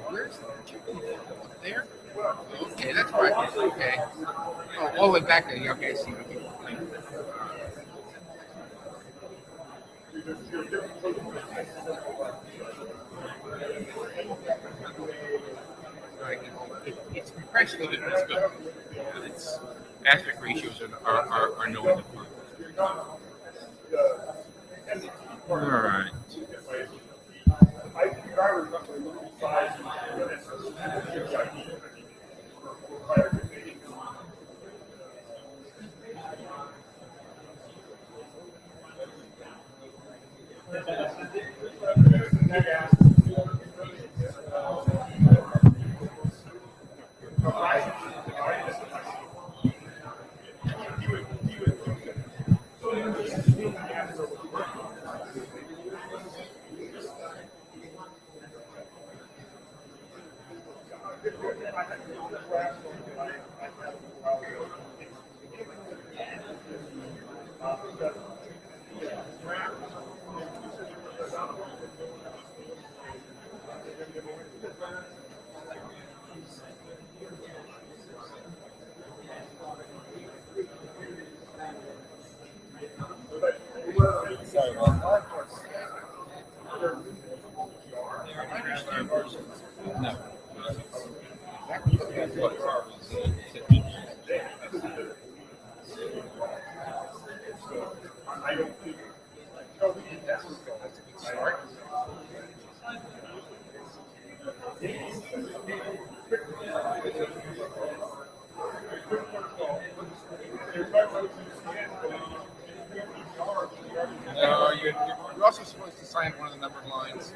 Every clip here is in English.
Where's the chicken? Up there? Okay, that's right. Okay. Oh, all the way back there. Okay, I see. Okay. It's compressed a little bit, but it's good. Its aspect ratios are known to fun. All right. No. No, you're also supposed to sign one of the numbered lines.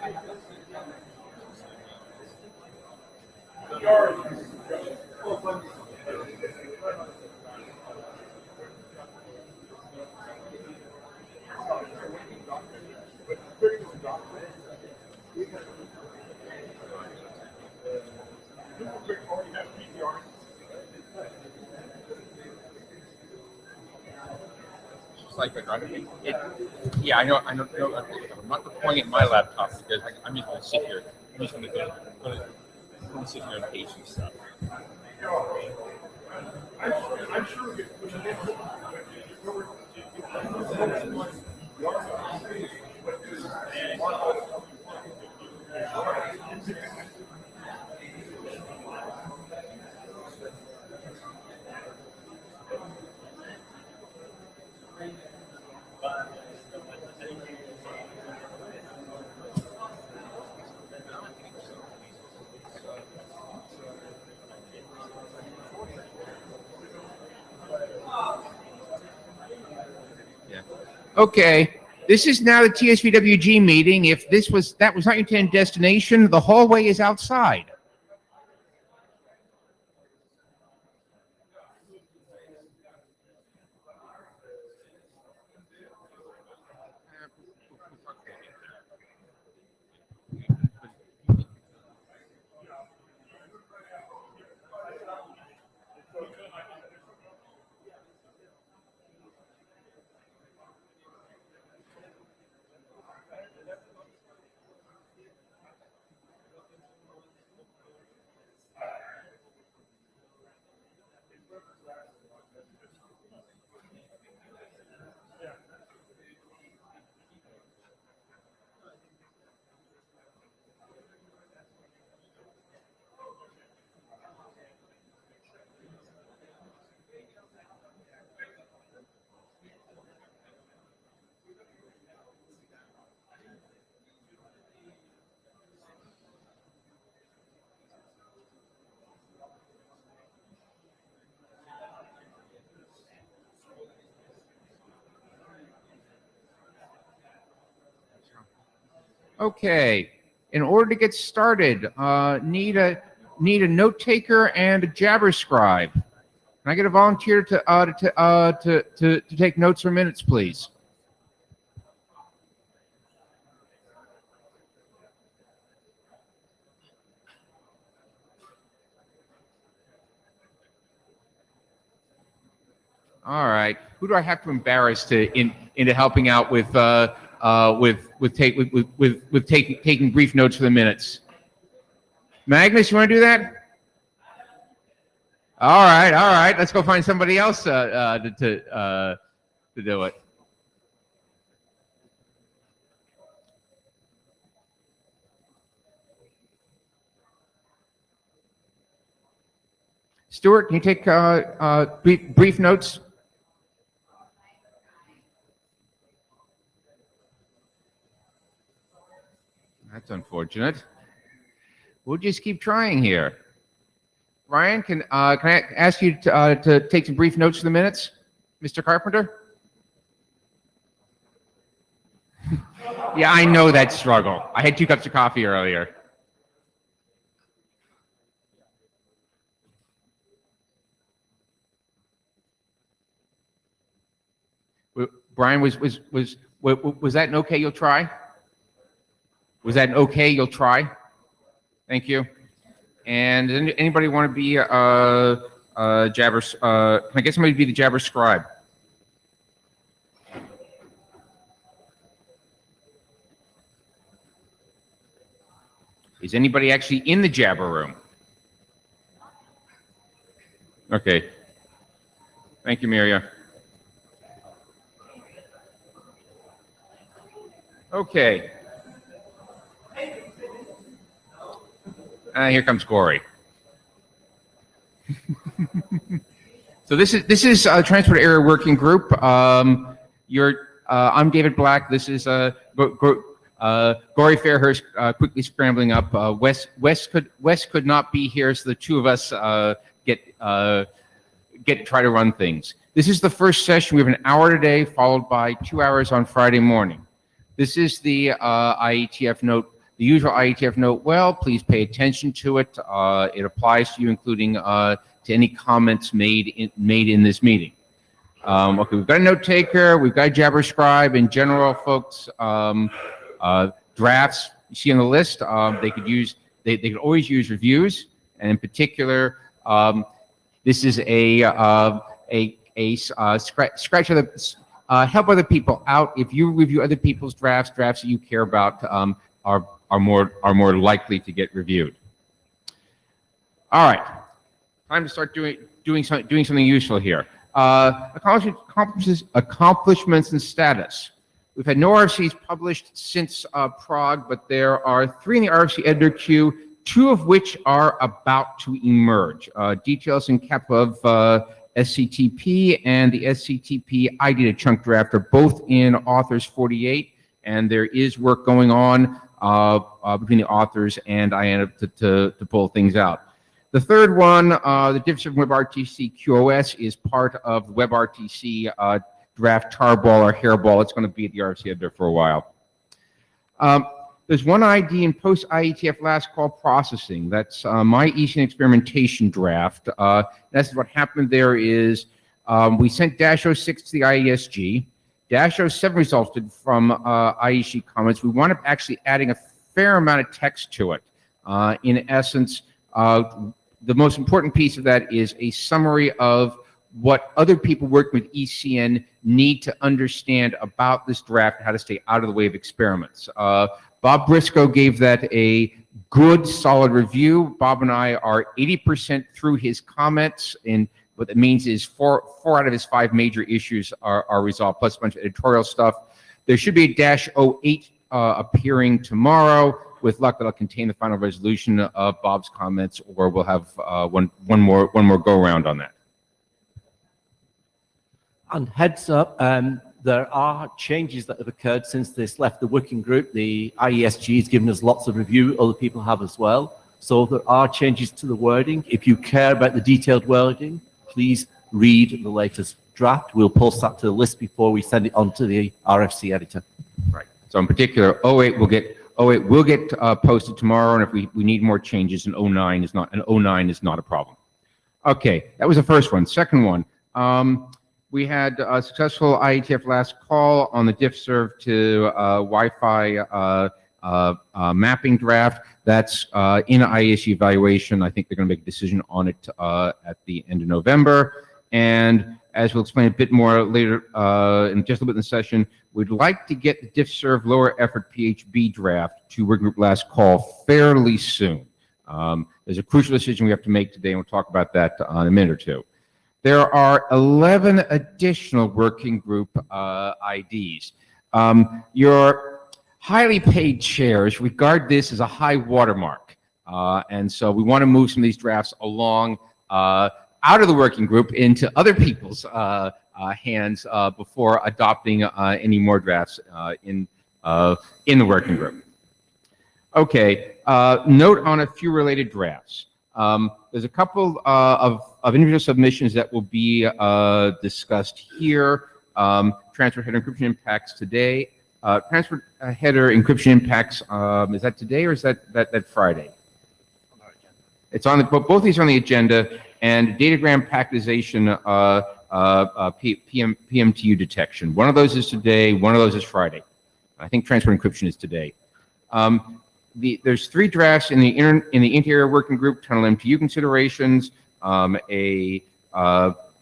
Yeah, I know. I'm not deploying it in my laptop because I'm just going to sit here. I'm just going to sit here and paste and stuff. I'm sure. Okay, this is now the TSVWG meeting. If that was not your intended destination, the hallway is outside. Okay, in order to get started, need a note taker and a jabber scribe. Can I get a volunteer to take notes for minutes, please? All right. Who do I have to embarrass into helping out with taking brief notes for the minutes? Magnus, you want to do that? All right, all right. Let's go find somebody else to do it. Stuart, can you take brief notes? That's unfortunate. We'll just keep trying here. Ryan, can I ask you to take some brief notes for the minutes, Mr. Carpenter? Yeah, I know that struggle. I had 2 cups of coffee earlier. Brian, was that an okay? You'll try. Was that an okay? You'll try. Thank you. And anybody want to be Jabber? Can I get somebody to be the Jabber scribe? Is anybody actually in the Jabber room? Okay. Thank you, Miria. Okay. Here comes Corey. So this is a Transport Area Working Group. I'm David Black. This is Gory Fairhurst quickly scrambling up. Wes could not be here, so the 2 of us get to try to run things. This is the first session. We have an hour today, followed by 2 hours on Friday morning. This is the IETF note. The usual IETF note, well, please pay attention to it. It applies to you, including to any comments made in this meeting. Okay, we've got a note taker, we've got a Jabber scribe. In general, folks, drafts you see on the list, they could always use reviews, and in particular, this is a scratch of the help other people out. If you review other people's drafts that you care about are more likely to get reviewed. All right, time to start doing something useful here. Accomplishments and status. We've had no RFCs published since Prague, but there are 3 in the RFC editor queue, 2 of which are about to emerge. Details in cap of SCTP and the SCTP IData chunk draft are both in Authors 48, and there is work going on between the authors and IETF to pull things out. The third one, the Diff WebRTC QoS, is part of the WebRTC draft tarball or hairball. It's going to be at the RFC editor for a while. There's one ID in post-IETF last call processing. That's my ECN experimentation draft. That's what happened there is we sent -06 to the IESG. -07 resulted from IEC comments. We wound up actually adding a fair amount of text to it. In essence, the most important piece of that is a summary of what other people working with ECN need to understand about this draft, how to stay out of the way of experiments. Bob Briscoe gave that a good, solid review. Bob and I are 80% through his comments, and what that means is four out of his 5 major issues are resolved, plus a bunch of editorial stuff. There should be a -08 appearing tomorrow. With luck, that'll contain the final resolution of Bob's comments, or we'll have one more go around on that. And heads up, there are changes that have occurred since this left the working group. The IESG has given us lots of review, other people have as well. So there are changes to the wording. If you care about the detailed wording, please read the latest draft. We'll post that to the list before we send it on to the RFC editor. Right. So in particular, 08 will get posted tomorrow, and if we need more changes, an 09 is not a problem. Okay, that was the first one. Second one, we had a successful IETF last call on the diffserv to Wi-Fi mapping draft. That's in IESG evaluation. I think they're going to make a decision on it at the end of November. And as we'll explain a bit more later in just a little bit in the session, we'd like to get the DiffServ lower effort PHB draft to working group last call fairly soon. There's a crucial decision we have to make today, and we'll talk about that in a minute or two. There are 11 additional working group IDs. Your highly paid chairs regard this as a high watermark, and so we want to move some of these drafts along out of the working group into other people's hands before adopting any more drafts in the working group. Okay, note on a few related drafts. There's a couple of individual submissions that will be discussed here. Transfer header encryption impacts today. Transfer header encryption impacts, is that today or is that Friday? It's on the, both these are on the agenda, and datagram packetization PMTU detection. One of those is today, one of those is Friday. I think transfer encryption is today. There's 3 drafts in the interior working group: tunnel MTU considerations, a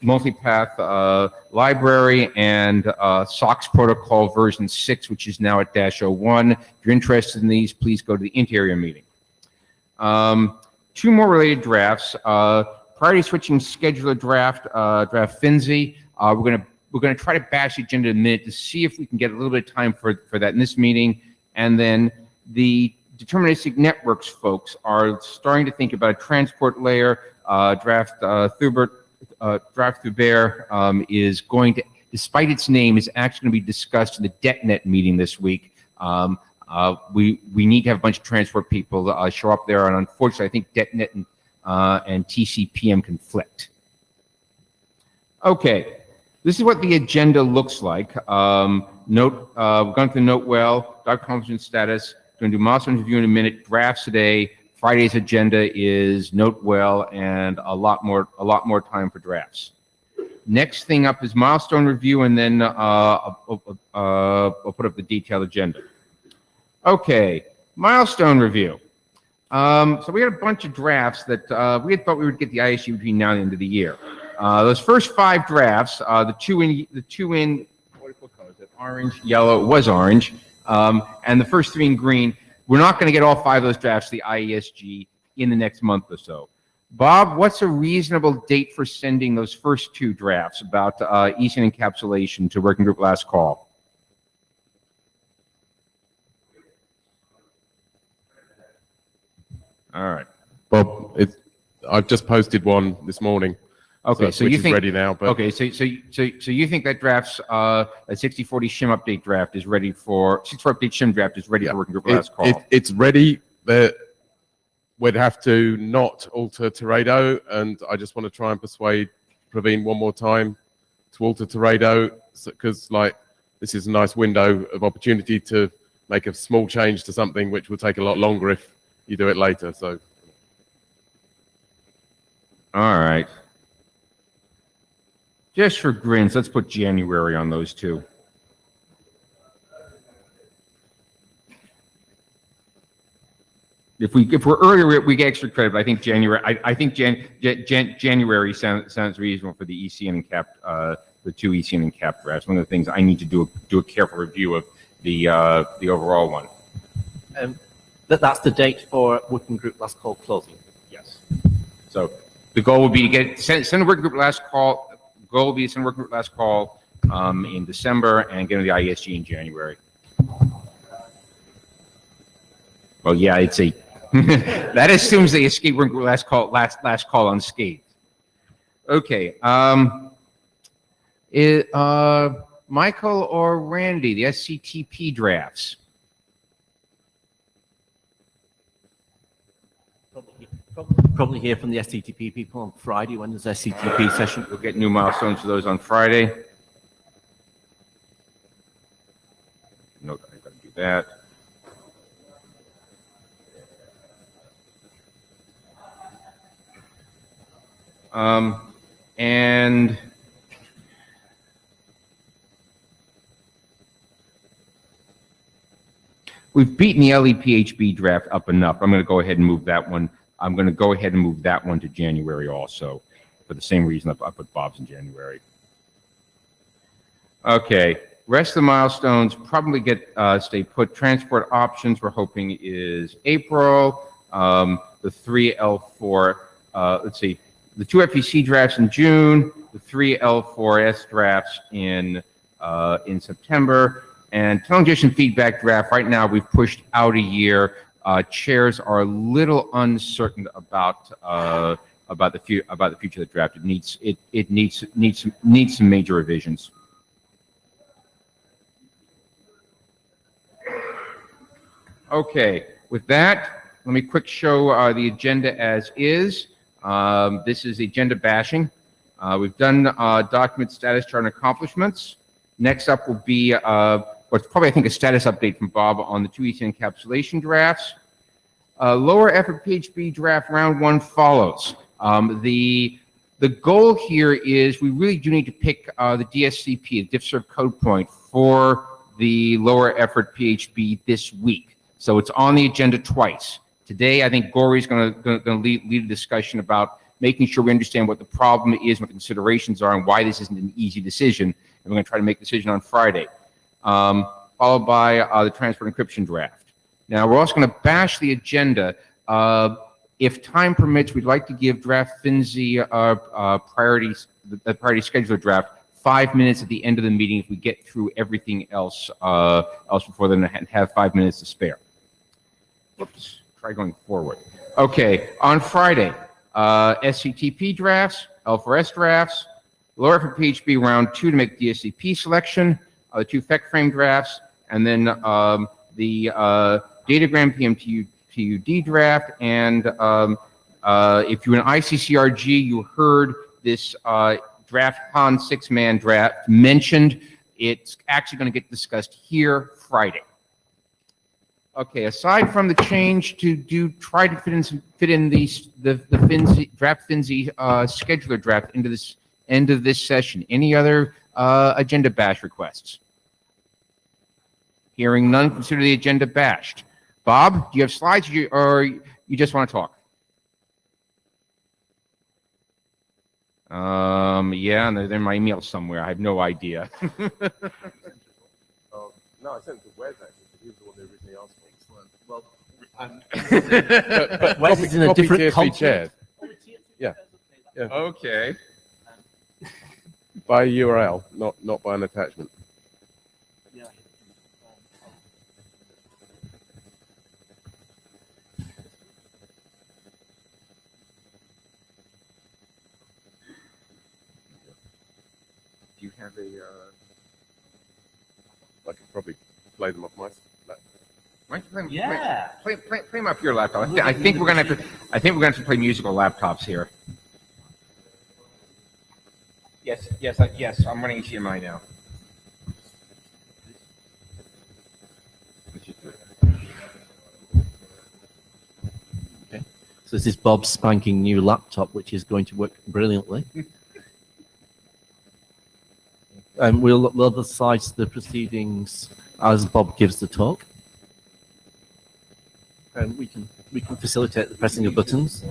multipath library, and SOX protocol version 6, which is now at -01. If you're interested in these, please go to the interior meeting. 2 more related drafts: priority switching scheduler draft, draft FinZI. We're gonna try to bash the agenda in a minute to see if we can get a little bit of time for that in this meeting, and then the deterministic networks folks are starting to think about a transport layer. Draft Thubert is going to, despite its name, is actually going to be discussed in the DetNet meeting this week. We need to have a bunch of transport people show up there, and unfortunately, I think DetNet and TCPM conflict. Okay, this is what the agenda looks like. We're going to note well, Dr. Conference status. Going to do milestone review in a minute. Drafts today. Friday's agenda is note well, and a lot more time for drafts. Next thing up is milestone review, and then I'll put up the detailed agenda. Okay, milestone review. So we had a bunch of drafts that we had thought we would get the ISU between now and the end of the year. Those first 5 drafts, the two in what color is it? Orange, yellow. It was orange. And the first 3 in green. We're not going to get all 5 of those drafts to the IESG in the next month or so. Bob, what's a reasonable date for sending those first 2 drafts about ECN encapsulation to working group last call? All right. Bob, I've just posted one this morning. Okay, so which you is think ready now? But okay, so you think that draft's a 6040 shim update draft is ready for 64 update shim draft is ready for working group last call? It's ready. We'd have to not alter Teredo, and I just want to try and persuade Praveen one more time to alter Teredo, because this is a nice window of opportunity to make a small change to something which will take a lot longer if you do it later. So, all right. Just for grins, let's put January on those 2. If we're earlier, we get extra credit. But I think January. I think January sounds reasonable for the ECN and cap, the 2 ECN and cap drafts. One of the things I need to do a careful review of the overall one. That's the date for working group last call closing. Yes. So the goal would be to send the working group last call. Goal will be to send working group last call in December and get to the IESG in January. Well, yeah, it's a that assumes they escape working group last call unscathed. Okay. Michael or Randy, the SCTP drafts. Probably hear from the SCTP people on Friday when there's SCTP session. We'll get new milestones for those on Friday. Note I've got to do that. And we've beaten the LEPHB draft up enough. I'm going to go ahead and move that one. I'm going to go ahead and move that one to January also, for the same reason I put Bob's in January. Okay, rest of the milestones probably get stay put. Transport options we're hoping is April. The 3 L4, let's see, the 2 FEC drafts in June, the 3 L4S drafts in September, and television feedback draft. Right now, we've pushed out a year. Chairs are a little uncertain about the future of the draft. It needs some major revisions. Okay, with that, let me quick show the agenda as is. This is agenda bashing. We've done document status chart and accomplishments. Next up will be what's probably, I think, a status update from Bob on the 2 EC encapsulation drafts. Lower effort PHP draft round 1 follows. The goal here is we really do need to pick the DSCP, the diff serve code point, for the lower effort PHP this week. So it's on the agenda twice. Today, I think Gory's going to lead a discussion about making sure we understand what the problem is, what the considerations are, and why this isn't an easy decision. And we're going to try to make a decision on Friday, followed by the transport encryption draft. Now, we're also going to bash the agenda. If time permits, we'd like to give draft FinZ priority scheduler draft 5 minutes at the end of the meeting if we get through everything else before then, and have 5 minutes to spare. Whoops, try going forward. Okay, on Friday, SCTP drafts, L4S drafts, lower for PHP round 2 to make DSCP selection, the 2 FEC frame drafts, and then the datagram PMTUD draft. And if you're an ICCRG, you heard this draft Han 6-man draft mentioned. It's actually going to get discussed here Friday. Okay, aside from the change to try to fit in the FinZ, draft FinZ scheduler draft into this end of this session, any other agenda bash requests? Hearing none, consider the agenda bashed. Bob, do you have slides, or you just want to talk? Yeah, and they're in my email somewhere. I have no idea. No, I sent it to Wes, actually, because he was the one who originally asked me. But Wes is in a different TFB continent. chairs. Yeah. Yeah. Okay. By URL, not by an attachment. Do you have a? I could probably play them off my laptop. Why don't you play them? Yeah. Play them off your laptop. I think we're gonna have to. I think we're gonna have to play musical laptops here. Yes. Yes. I'm running HDMI now. Okay. So this is Bob's spanking new laptop, which is going to work brilliantly. And we'll decide the proceedings as Bob gives the talk. And we can facilitate the pressing of buttons.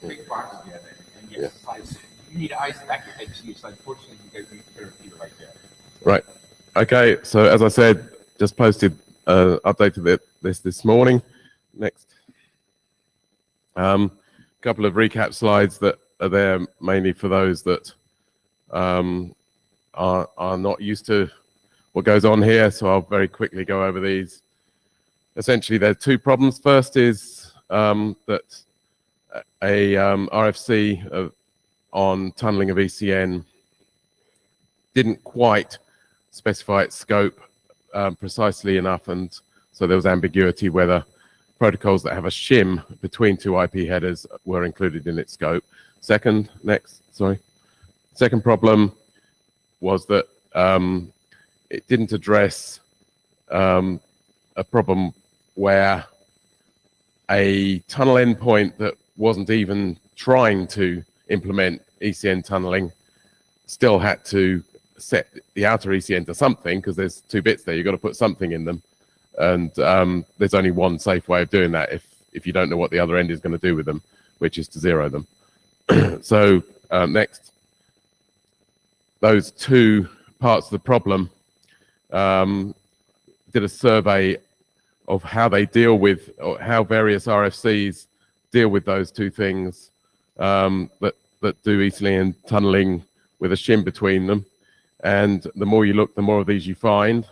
Big box together, and you need eyes back your head to see. So unfortunately, you got your computer right there. Right. Okay. So as I said, just posted, updated this morning. Next. Couple of recap slides that are there mainly for those that are not used to what goes on here. So I'll very quickly go over these. Essentially, there are 2 problems. First is that a RFC on tunneling of ECN didn't quite specify its scope precisely enough, and so there was ambiguity whether protocols that have a shim between two IP headers were included in its scope. Second problem was that it didn't address a problem where a tunnel endpoint that wasn't even trying to implement ECN tunneling still had to set the outer ECN to something, because there's 2 bits there, you've got to put something in them. And there's only one safe way of doing that if you don't know what the other end is going to do with them, which is to 0 them. So next, those 2 parts of the problem, did a survey of how they deal with, or how various RFCs deal with those 2 things that do ECN tunneling with a shim between them. And the more you look, the more of these you find.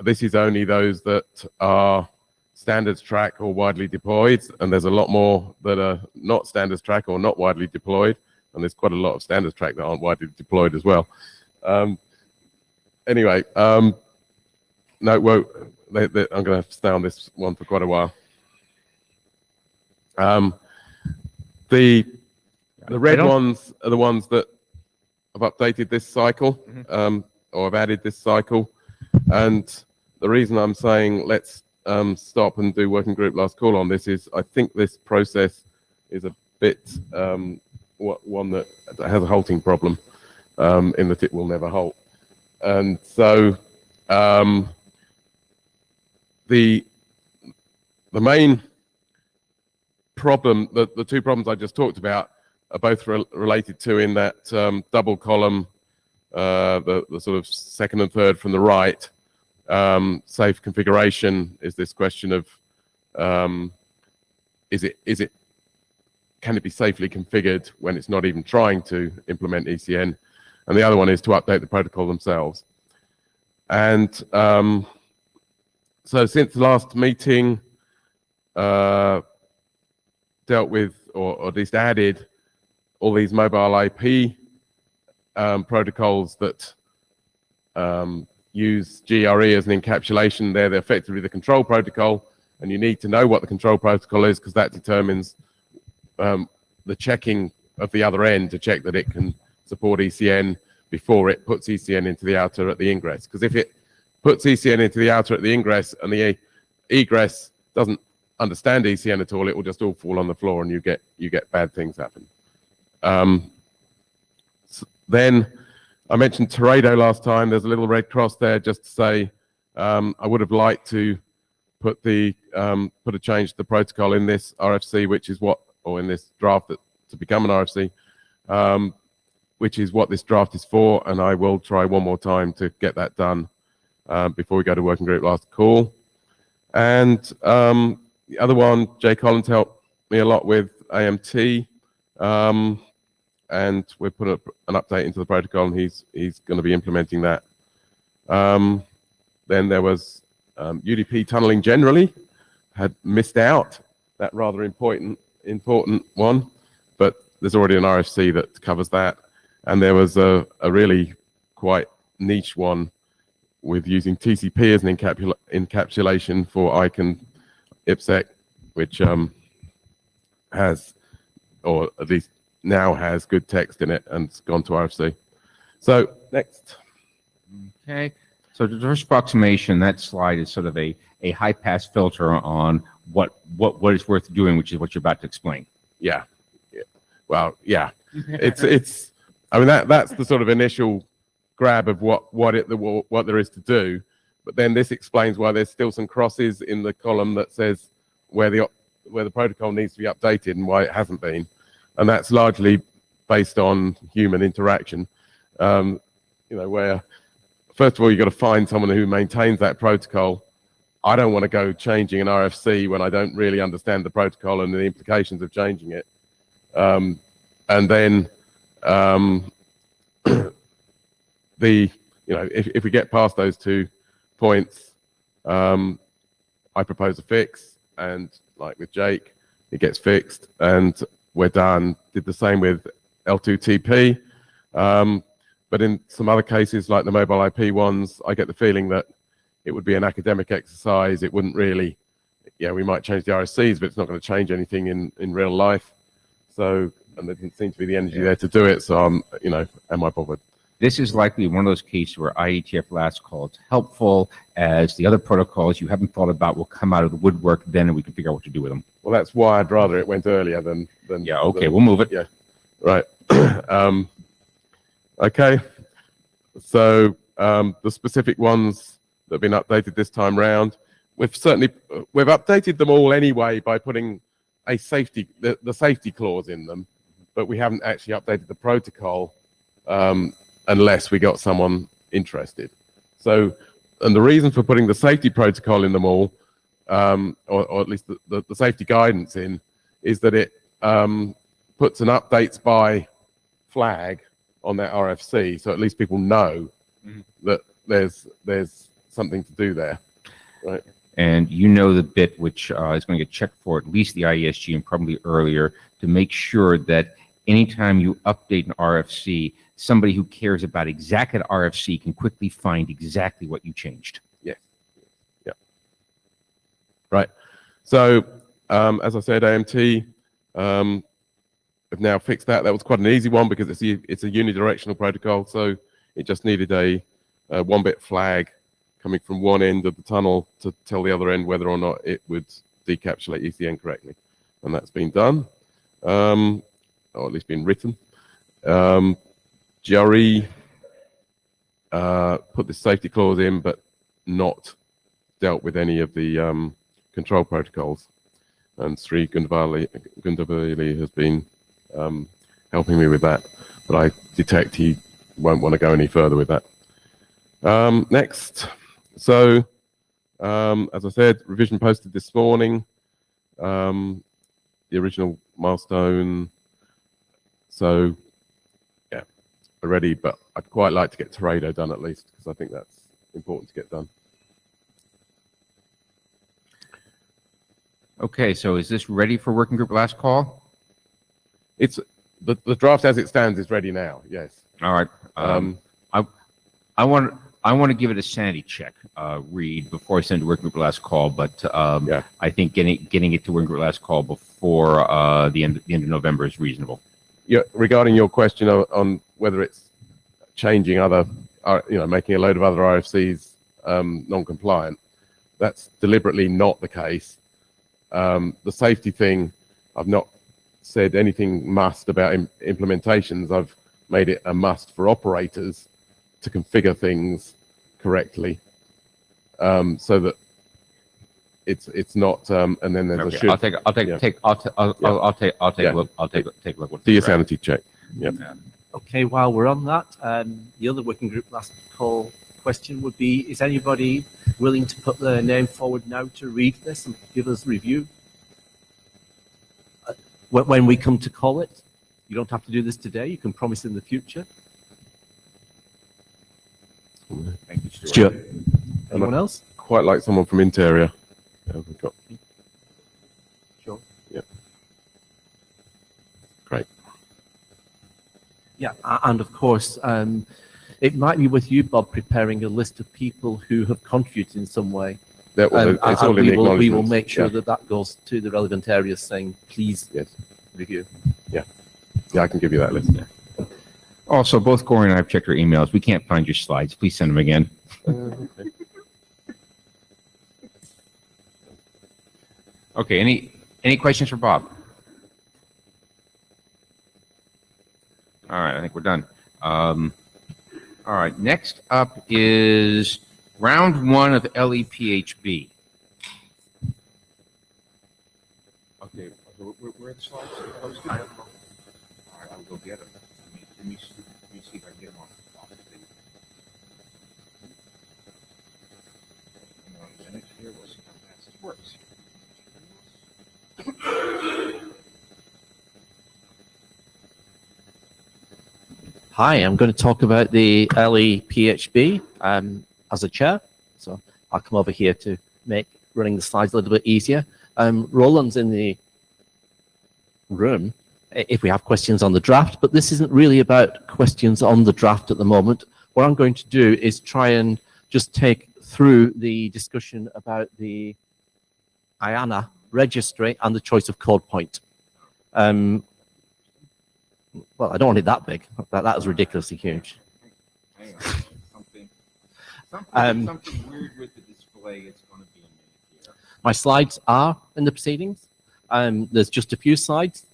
This is only those that are standards track or widely deployed, and there's a lot more that are not standards track or not widely deployed, and there's quite a lot of standards track that aren't widely deployed as well. Anyway, no, well, I'm going to have to stay on this one for quite a while. The red ones are the ones that I've updated this cycle, or I've added this cycle. And the reason I'm saying let's stop and do working group last call on this is I think this process is a bit one that has a halting problem, in that it will never halt. And so the main problem, the 2 problems I just talked about, are both related to in that double column, the sort of second and third from the right. Safe configuration is this question of can it be safely configured when it's not even trying to implement ECN? And the other one is to update the protocol themselves. And so since the last meeting, dealt with, or at least added, all these mobile IP protocols that use GRE as an encapsulation. They're effectively the control protocol, and you need to know what the control protocol is, because that determines the checking of the other end to check that it can support ECN before it puts ECN into the outer at the ingress. Because if it puts ECN into the outer at the ingress and the egress doesn't understand ECN at all, it will just all fall on the floor, and you get bad things happen. Then I mentioned Teredo last time. There's a little red cross there just to say I would have liked to put a change to the protocol in this RFC, which is what, or in this draft to become an RFC, which is what this draft is for. And I will try one more time to get that done before we go to working group last call. And the other one, Jay Collins helped me a lot with AMT. And we put an update into the protocol, and he's going to be implementing that. Then there was UDP tunneling generally, had missed out that rather important one, but there's already an RFC that covers that. And there was a really quite niche one with using TCP as an encapsulation for ICANN IPsec, which has, or at least now has, good text in it, and it's gone to RFC. So next. Okay. So the diverse approximation, that slide is sort of a high pass filter on what is worth doing, which is what you're about to explain. Yeah. Well, yeah. It's. I mean, that's the sort of initial grab of what there is to do. But then this explains why there's still some crosses in the column that says where the protocol needs to be updated and why it hasn't been. And that's largely based on human interaction. Where first of all, you've got to find someone who maintains that protocol. I don't want to go changing an RFC when I don't really understand the protocol and the implications of changing it. And then if we get past those 2 points, I propose a fix, and like with Jake, it gets fixed and we're done. Did the same with L2TP. But in some other cases, like the mobile IP ones, I get the feeling that it would be an academic exercise. It wouldn't really yeah, we might change the RSCs, but it's not going to change anything in real life. So, and there didn't seem to be the energy there to do it. So I'm, am I bothered? This is likely one of those cases where IETF last call is helpful, as the other protocols you haven't thought about will come out of the woodwork then, and we can figure out what to do with them. Well, that's why I'd rather it went earlier than Yeah, okay, we'll move it. Yeah, right. Okay. So the specific ones that have been updated this time round, we've updated them all anyway by putting a the safety clause in them, but we haven't actually updated the protocol unless we got someone interested. So, and the reason for putting the safety protocol in them all, or at least the safety guidance in, is that it puts an updates by flag on that RFC, so at least people know that there's something to do there, right? And you know the bit which is going to get checked for at least the IESG and probably earlier, to make sure that anytime you update an RFC, somebody who cares about exactly the RFC can quickly find exactly what you changed. Yes. Yeah. Right. So, as I said, AMT have now fixed that. That was quite an easy one because it's a unidirectional protocol. So it just needed a 1-bit flag coming from one end of the tunnel to tell the other end whether or not it would decapsulate ECN correctly. And that's been done, or at least been written. GRE put the safety clause in, but not dealt with any of the control protocols. And Sri Gundavali has been helping me with that, but I detect he won't want to go any further with that. Next, so as I said, revision posted this morning, the original milestone. So yeah, we're ready, but I'd quite like to get Teredo done at least, because I think that's important to get done. Okay, so is this ready for working group last call? It's the draft as it stands is ready now. Yes. All right. I want to give it a sanity check, Reed, before I send it to working group last call. But yeah. I think getting it to working group last call before the end of November is reasonable. Yeah. Regarding your question on whether it's changing other, making a load of other RFCs non-compliant, that's deliberately not the case. The safety thing, I've not said anything must about implementations. I've made it a must for operators to configure things correctly, so that it's not. And then there's Okay, a should. I'll take a look. Do your sanity check. Yeah. Okay, while we're on that, the other working group last call question would be, is anybody willing to put their name forward now to read this and give us a review? When we come to call it, you don't have to do this today, you can promise in the future. Thank you, Stuart. Anyone else? Quite like someone from Interior. Yeah, we've got. Sure. Yeah. Great. Yeah, and of course, it might be with you, Bob, preparing a list of people who have contributed in some way. It's all in the we will acknowledgements. make sure Yeah. that goes to the relevant areas saying, please Yes. review. Yeah, I can give you that list. Also, both Corey and I have checked your emails. We can't find your slides. Please send them again. Okay. Okay. Any questions for Bob? All right. I think we're done. All right. Next up is round 1 of LEPHB. Okay. Where are the slides? All right. I'll go get them. Let me see if I can get them off the thing. Here, we'll see how fast this works. Hi, I'm going to talk about the LEPHB as a chair. So I'll come over here to make running the slides a little bit easier. Roland's in the room if we have questions on the draft, but this isn't really about questions on the draft at the moment. What I'm going to do is try and just take through the discussion about the IANA registry and the choice of code point. Well, I don't want it that big. That was ridiculously huge. Hang on. Something weird with the display. It's going to be a minute here. My slides are in the proceedings. There's just a few slides.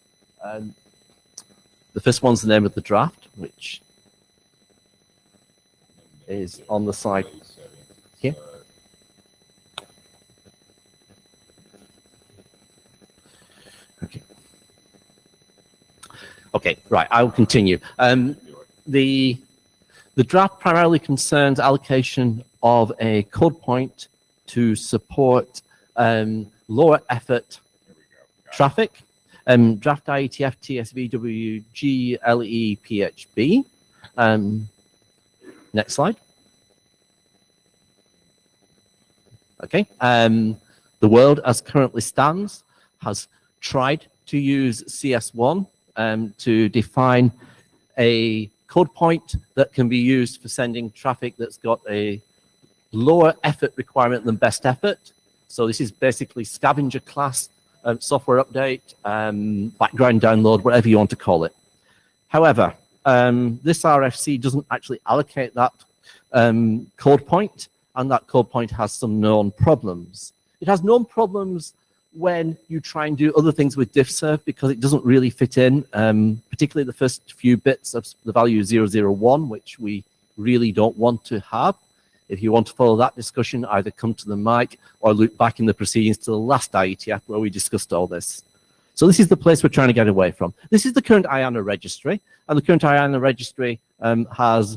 The first one's the name of the draft, which is on the side here. Okay. Okay, right, I will continue. The draft primarily concerns allocation of a code point to support lower effort traffic. Draft IETF Tsvwg LE PHB. Next slide. Okay. The world as currently stands has tried to use CS1 to define a code point that can be used for sending traffic that's got a lower effort requirement than best effort. So this is basically scavenger class software update, background download, whatever you want to call it. However, this RFC doesn't actually allocate that code point, and that code point has some known problems. It has known problems when you try and do other things with diffserv because it doesn't really fit in, particularly the first few bits of the value 001, which we really don't want to have. If you want to follow that discussion, either come to the mic or look back in the proceedings to the last IETF where we discussed all this. So this is the place we're trying to get away from. This is the current IANA registry, and the current IANA registry has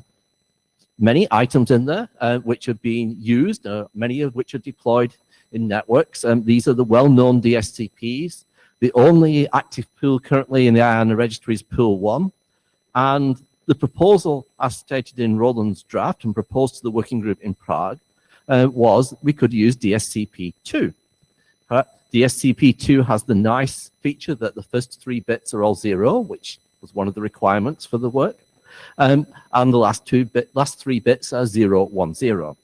many items in there which are being used, many of which are deployed in networks. These are the well-known DSCPs. The only active pool currently in the IANA registry is Pool 1, and the proposal, as stated in Roland's draft and proposed to the working group in Prague, was we could use DSCP2. DSCP2 has the nice feature that the first 3 bits are all 0, which was one of the requirements for the work, and the last 3 bits are 0, 1, 0.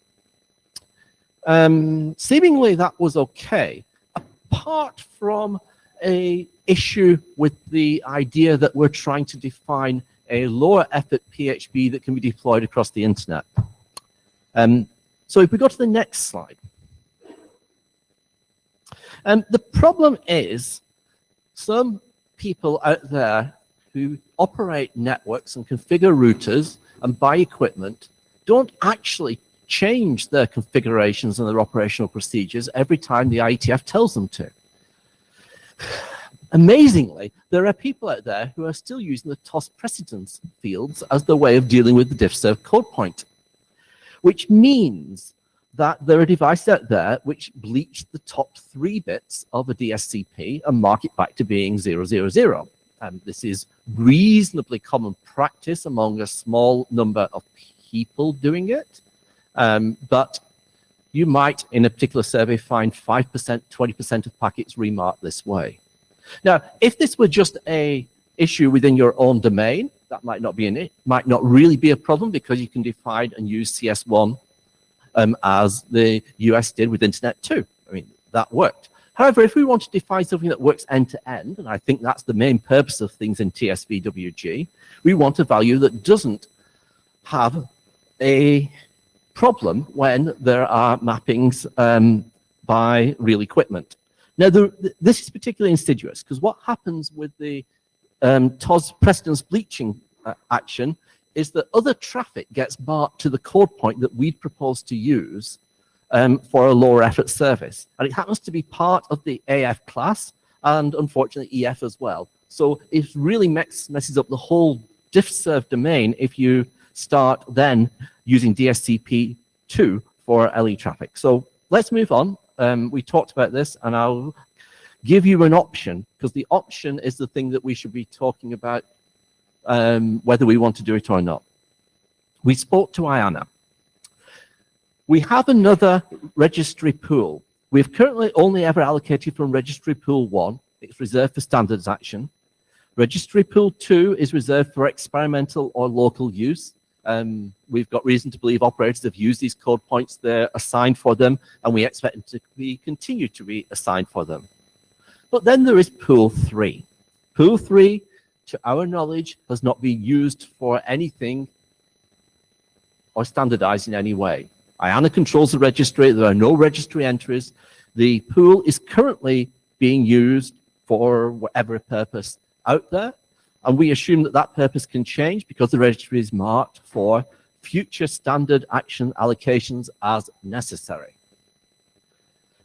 Seemingly that was okay, apart from an issue with the idea that we're trying to define a lower effort PHP that can be deployed across the internet. So if we go to the next slide. The problem is some people out there who operate networks and configure routers and buy equipment don't actually change their configurations and their operational procedures every time the IETF tells them to. Amazingly, there are people out there who are still using the TOS precedence fields as their way of dealing with the diffserv code point, which means that there are devices out there which bleach the top 3 bits of a DSCP and mark it back to being 000. And this is reasonably common practice among a small number of people doing it. But you might, in a particular survey, find 5%, 20% of packets remarked this way. Now, if this were just an issue within your own domain, that might not be might not really be a problem because you can define and use CS1 as the US did with Internet 2. I mean, that worked. However, if we want to define something that works end-to-end, and I think that's the main purpose of things in TSVWG, we want a value that doesn't have a problem when there are mappings by real equipment. Now, this is particularly insidious because what happens with the TOS precedence bleaching action is that other traffic gets marked to the code point that we'd propose to use for a lower effort service. And it happens to be part of the AF class and unfortunately EF as well. So it really messes up the whole diffserv domain if you start then using DSCP2 for LE traffic. So let's move on. We talked about this and I'll give you an option because the option is the thing that we should be talking about whether we want to do it or not. We spoke to IANA. We have another registry pool. We've currently only ever allocated from registry pool 1. It's reserved for standards action. Registry pool 2 is reserved for experimental or local use. We've got reason to believe operators have used these code points. They're assigned for them, and we expect them to continue to be assigned for them. But then there is pool 3. Pool 3, to our knowledge, has not been used for anything or standardized in any way. IANA controls the registry. There are no registry entries. The pool is currently being used for whatever purpose out there, and we assume that that purpose can change because the registry is marked for future standard action allocations as necessary.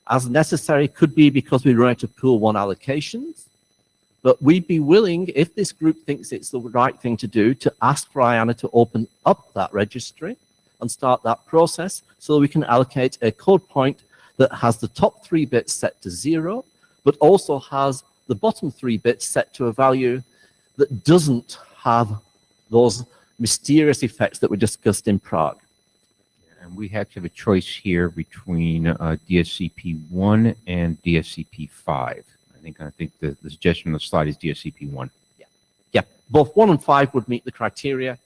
As necessary could be because we run out of pool 1 allocations, but we'd be willing, if this group thinks it's the right thing to do, to ask for IANA to open up that registry and start that process so that we can allocate a code point that has the top 3 bits set to 0, but also has the bottom 3 bits set to a value that doesn't have those mysterious effects that were discussed in Prague. And we have to have a choice here between DSCP1 and DSCP5. I think the suggestion on the slide is DSCP1. Yeah, both 1 and 5 would meet the criteria.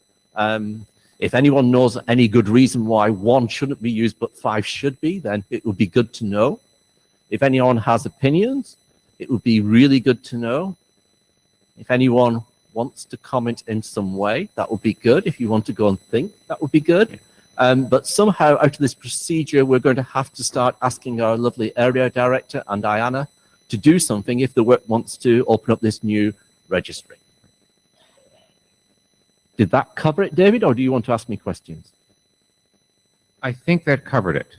If anyone knows any good reason why 1 shouldn't be used but 5 should be, then it would be good to know. If anyone has opinions, it would be really good to know. If anyone wants to comment in some way, that would be good. If you want to go and think, that would be good. But somehow out of this procedure, we're going to have to start asking our lovely area director and IANA to do something if the work wants to open up this new registry. Did that cover it, David, or do you want to ask me questions? I think that covered it.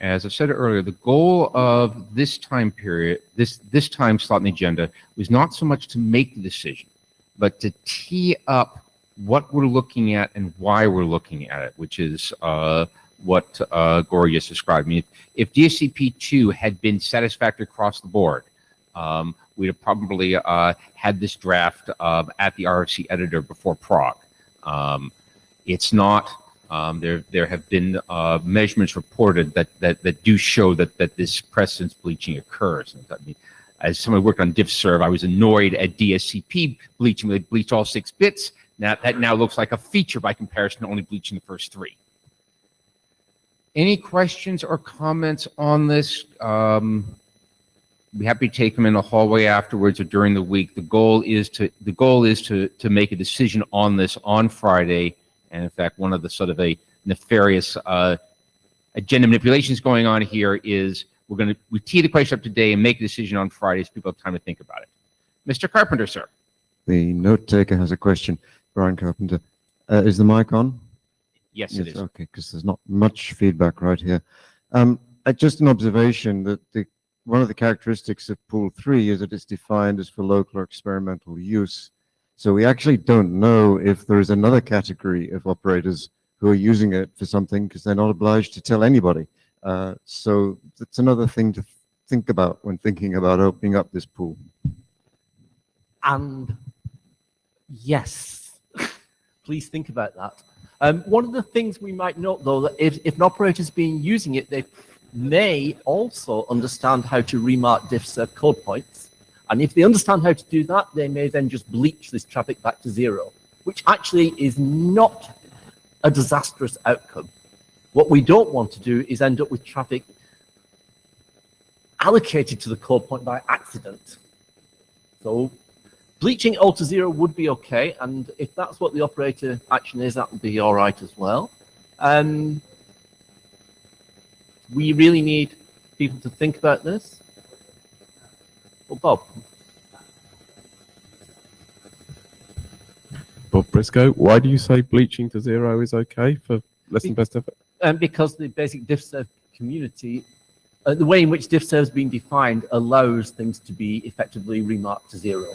As I said earlier, the goal of this time period, this time slot in the agenda, was not so much to make the decision, but to tee up what we're looking at and why we're looking at it, which is what Gori just described. I mean, if DSCP2 had been satisfactory across the board, we'd have probably had this draft at the RFC editor before Prague. It's not. There have been measurements reported that do show that this precedence bleaching occurs. I mean, as someone who worked on DiffServ, I was annoyed at DSCP bleaching. They bleached all 6 bits. Now that now looks like a feature by comparison to only bleaching the first 3. Any questions or comments on this? Be happy to take them in the hallway afterwards or during the week. The goal is to make a decision on this on Friday. And in fact, one of the sort of a nefarious agenda manipulations going on here is we tee the question up today and make a decision on Friday so people have time to think about it. Mr. Carpenter, sir. The note taker has a question. Brian Carpenter. Is the mic on? Yes, it is. Okay, because there's not much feedback right here. Just an observation that one of the characteristics of Pool 3 is that it's defined as for local or experimental use. So we actually don't know if there is another category of operators who are using it for something because they're not obliged to tell anybody. So that's another thing to think about when thinking about opening up this pool. And yes, please think about that. One of the things we might note, though, that if an operator has been using it, they may also understand how to remark DiffServ code points. And if they understand how to do that, they may then just bleach this traffic back to 0, which actually is not a disastrous outcome. What we don't want to do is end up with traffic allocated to the code point by accident. So bleaching all to 0 would be okay, and if that's what the operator action is, that would be all right as well. We really need people to think about this. Well, Bob. Bob Briscoe, why do you say bleaching to 0 is okay for less than best effort? Because the basic DiffServ community, the way in which DiffServ has been defined allows things to be effectively remarked to 0.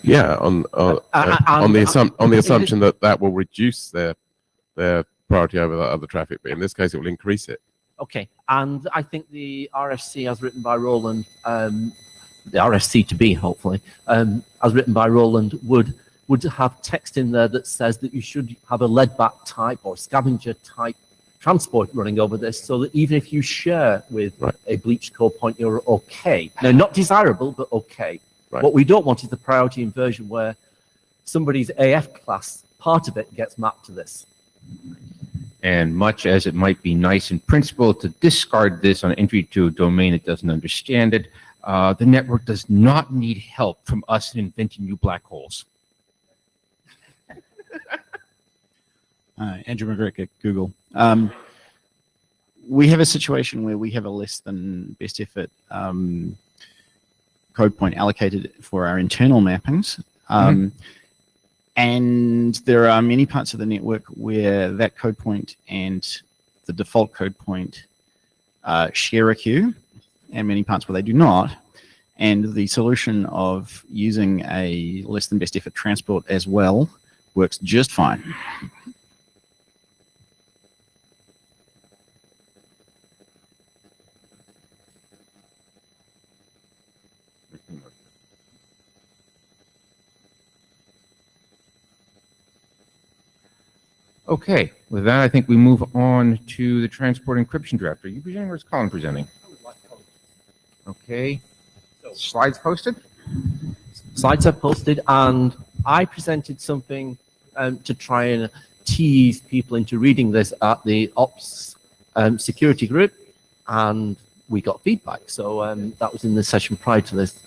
Yeah, on the assumption that will reduce their priority over that other traffic, but in this case it will increase it. Okay, and I think the RFC as written by Roland, the RFC to be hopefully, as written by Roland, would have text in there that says that you should have a lead back type or scavenger type transport running over this, so that even if you share with a bleached code point, you're okay. Now, not desirable, but okay. Right. What we don't want is the priority inversion where somebody's AF class, part of it gets mapped to this. And much as it might be nice in principle to discard this on entry to a domain that doesn't understand it, the network does not need help from us in inventing new black holes. Andrew McGrick at Google. We have a situation where we have a less than best effort code point allocated for our internal mappings. And there are many parts of the network where that code point and the default code point share a queue, and many parts where they do not. And the solution of using a less than best effort transport as well works just fine. Okay, with that, I think we move on to the transport encryption draft. Are you presenting or is Colin presenting? Okay. Slides posted? Slides are posted, and I presented something to try and tease people into reading this at the Ops security group, and we got feedback. So that was in the session prior to this.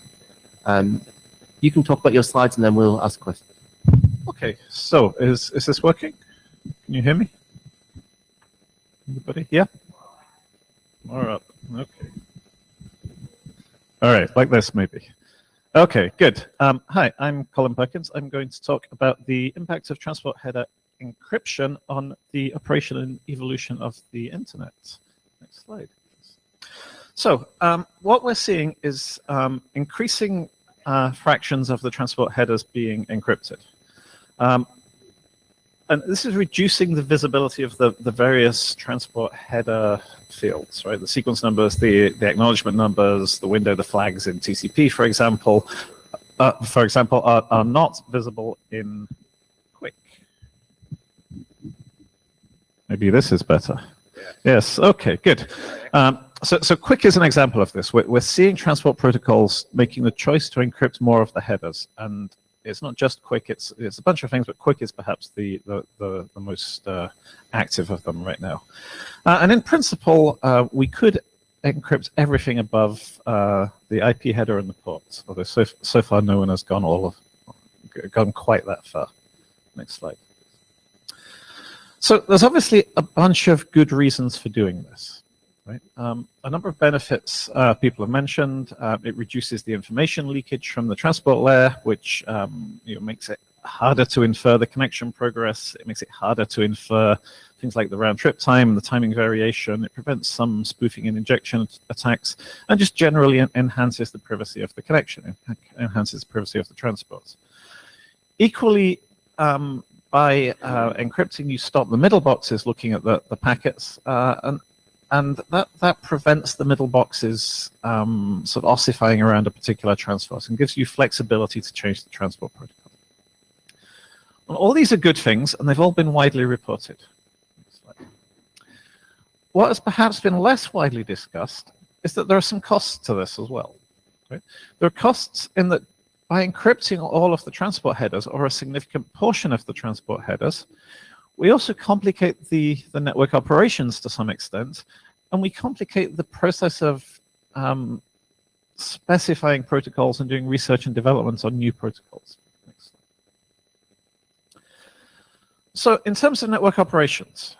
You can talk about your slides, and then we'll ask questions. Okay, so is this working? Can you hear me? Anybody? Yeah? More up. Okay. All right, like this maybe. Okay, good. Hi, I'm Colin Perkins. I'm going to talk about the impact of transport header encryption on the operation and evolution of the internet. Next slide. So what we're seeing is increasing fractions of the transport headers being encrypted. And this is reducing the visibility of the various transport header fields, right? The sequence numbers, the acknowledgement numbers, the window, the flags in TCP, for example, are not visible in Quick. Maybe this is better. Yes, okay, good. So Quick is an example of this. We're seeing transport protocols making the choice to encrypt more of the headers, and it's not just Quick, it's a bunch of things, but Quick is perhaps the most active of them right now. And in principle, we could encrypt everything above the IP header and the ports, although so far no one has gone quite that far. Next slide. So there's obviously a bunch of good reasons for doing this. Right? A number of benefits people have mentioned. It reduces the information leakage from the transport layer, which makes it harder to infer the connection progress. It makes it harder to infer things like the round trip time, the timing variation. It prevents some spoofing and injection attacks, and just generally enhances the privacy of the connection, enhances the privacy of the transports. Equally, by encrypting, you stop the middle boxes looking at the packets, and that prevents the middle boxes sort of ossifying around a particular transport and gives you flexibility to change the transport protocol. Well, all these are good things, and they've all been widely reported. What has perhaps been less widely discussed is that there are some costs to this as well. Right? There are costs in that by encrypting all of the transport headers, or a significant portion of the transport headers, we also complicate the network operations to some extent, and we complicate the process of specifying protocols and doing research and development on new protocols. Next slide. So in terms of network operations,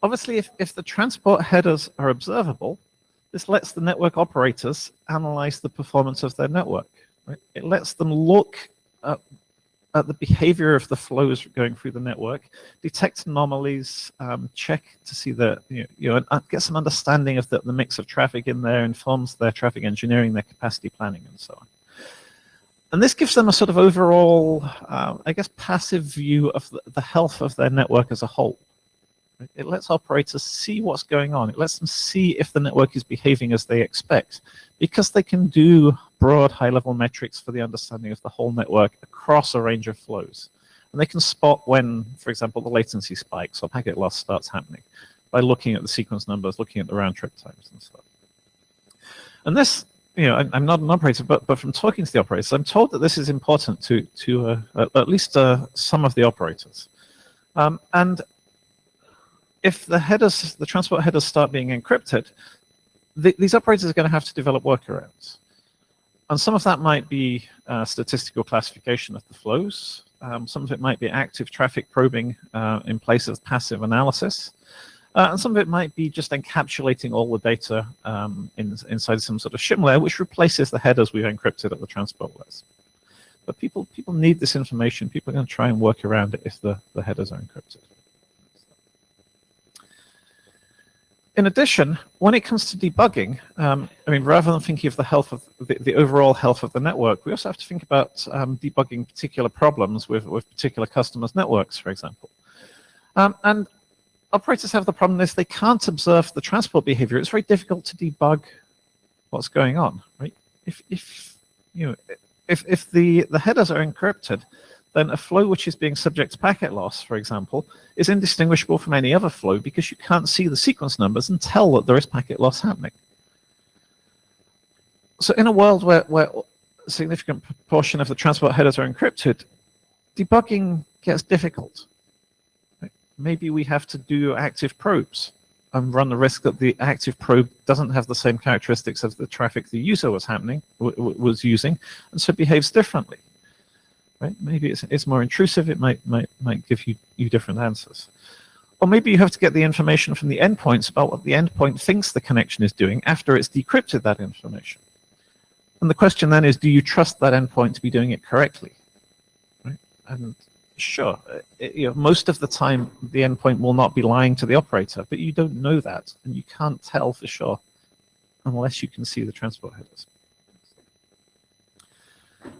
obviously if the transport headers are observable, this lets the network operators analyze the performance of their network. Right? It lets them look at the behavior of the flows going through the network, detect anomalies, check to see that, get some understanding of the mix of traffic in there, informs their traffic engineering, their capacity planning, and so on. And this gives them a sort of overall, I guess, passive view of the health of their network as a whole. Right? It lets operators see what's going on. It lets them see if the network is behaving as they expect, because they can do broad high-level metrics for the understanding of the whole network across a range of flows. And they can spot when, for example, the latency spikes or packet loss starts happening by looking at the sequence numbers, looking at the round trip times and stuff. And this, I'm not an operator, but from talking to the operators, I'm told that this is important to at least some of the operators. And if the headers, the transport headers start being encrypted, these operators are going to have to develop workarounds. And some of that might be statistical classification of the flows. Some of it might be active traffic probing in place of passive analysis. And some of it might be just encapsulating all the data inside some sort of shim layer, which replaces the headers we've encrypted at the transport layers. But people need this information. People are going to try and work around it if the headers are encrypted. In addition, when it comes to debugging, I mean, rather than thinking of the health of the overall health of the network, we also have to think about debugging particular problems with particular customers' networks, for example. And operators have the problem is they can't observe the transport behavior. It's very difficult to debug what's going on, right? If the headers are encrypted, then a flow which is being subject to packet loss, for example, is indistinguishable from any other flow because you can't see the sequence numbers and tell that there is packet loss happening. So in a world where a significant proportion of the transport headers are encrypted, debugging gets difficult. Maybe we have to do active probes and run the risk that the active probe doesn't have the same characteristics of the traffic the user was using, and so behaves differently. Right? Maybe it's more intrusive. It might give you different answers. Or maybe you have to get the information from the endpoints about what the endpoint thinks the connection is doing after it's decrypted that information. And the question then is, do you trust that endpoint to be doing it correctly? Right? And sure, most of the time the endpoint will not be lying to the operator, but you don't know that, and you can't tell for sure unless you can see the transport headers.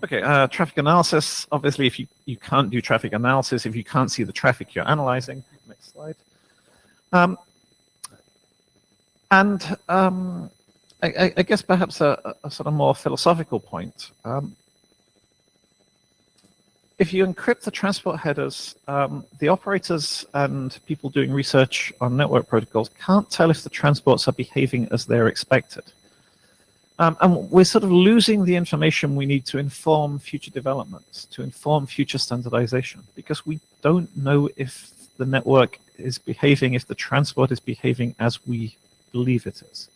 Okay, traffic analysis. Obviously, if you can't do traffic analysis, if you can't see the traffic you're analyzing. Next slide. I guess perhaps a sort of more philosophical point. If you encrypt the transport headers, the operators and people doing research on network protocols can't tell if the transports are behaving as they're expected. And we're sort of losing the information we need to inform future developments, to inform future standardization, because we don't know if the network is behaving, if the transport is behaving as we believe it is.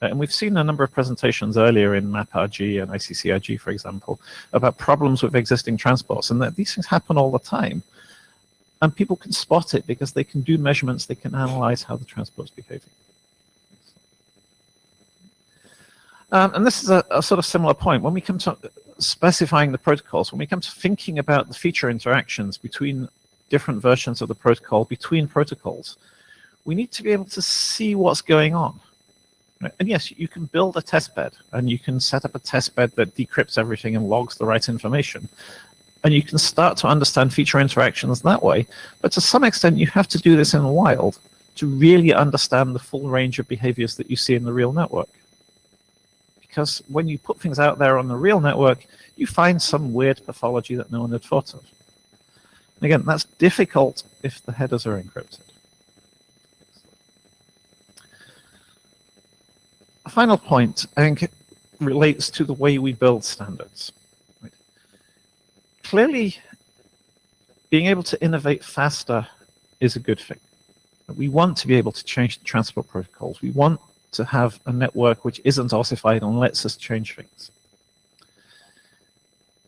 And we've seen a number of presentations earlier in MapRG and ICCRG, for example, about problems with existing transports, and that these things happen all the time. And people can spot it because they can do measurements, they can analyze how the transport's behaving. And this is a sort of similar point. When we come to specifying the protocols, when we come to thinking about the feature interactions between different versions of the protocol, between protocols, we need to be able to see what's going on. Right? And yes, you can build a test bed, and you can set up a test bed that decrypts everything and logs the right information. And you can start to understand feature interactions that way. But to some extent, you have to do this in the wild to really understand the full range of behaviors that you see in the real network. Because when you put things out there on the real network, you find some weird pathology that no one had thought of. And again, that's difficult if the headers are encrypted. A final point, I think, relates to the way we build standards. Right? Clearly, being able to innovate faster is a good thing. We want to be able to change the transport protocols. We want to have a network which isn't ossified and lets us change things.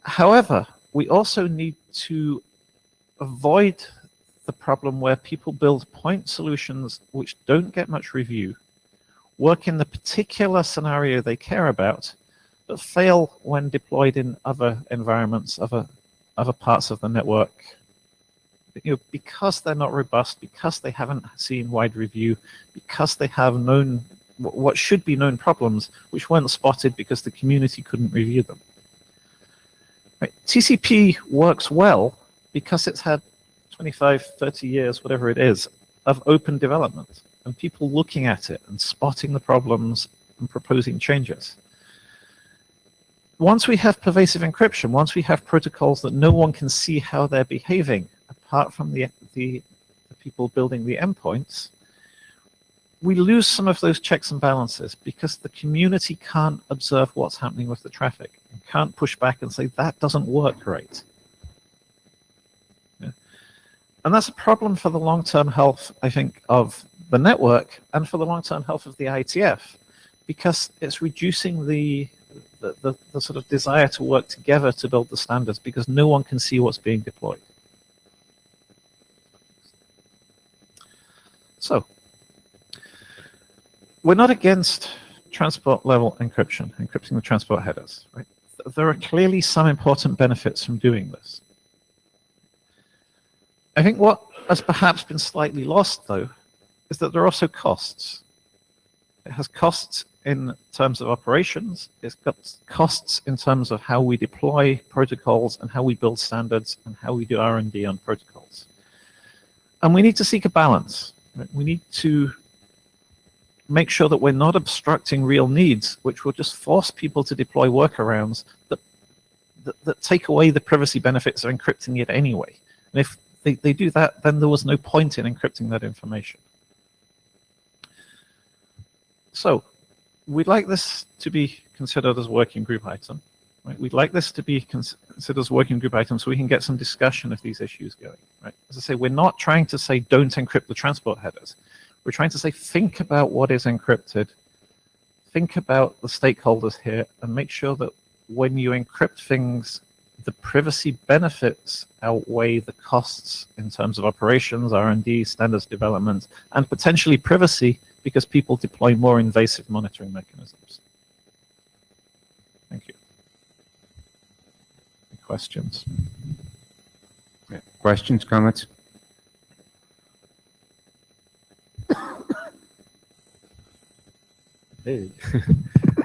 However, we also need to avoid the problem where people build point solutions which don't get much review, work in the particular scenario they care about, but fail when deployed in other environments, other parts of the network. Because they're not robust, because they haven't seen wide review, because they have known what should be known problems which weren't spotted because the community couldn't review them. Right. TCP works well because it's had 25, 30 years, whatever it is, of open development and people looking at it and spotting the problems and proposing changes. Once we have pervasive encryption, once we have protocols that no one can see how they're behaving apart from the people building the endpoints, we lose some of those checks and balances because the community can't observe what's happening with the traffic and can't push back and say, that doesn't work right. Yeah. And that's a problem for the long-term health, I think, of the network and for the long-term health of the IETF, because it's reducing the sort of desire to work together to build the standards, because no one can see what's being deployed. So, we're not against transport level encryption, encrypting the transport headers, right? There are clearly some important benefits from doing this. I think what has perhaps been slightly lost, though, is that there are also costs. It has costs in terms of operations, it's got costs in terms of how we deploy protocols and how we build standards and how we do R&D on protocols. And we need to seek a balance. Right? We need to make sure that we're not obstructing real needs, which will just force people to deploy workarounds that take away the privacy benefits of encrypting it anyway. And if they do that, then there was no point in encrypting that information. So we'd like this to be considered as a working group item. Right? We'd like this to be considered as a working group item so we can get some discussion of these issues going. Right? As I say, we're not trying to say don't encrypt the transport headers. We're trying to say think about what is encrypted, think about the stakeholders here, and make sure that when you encrypt things, the privacy benefits outweigh the costs in terms of operations, R&D, standards development, and potentially privacy because people deploy more invasive monitoring mechanisms. Thank you. Any questions? Yeah. Questions, comments? Hey.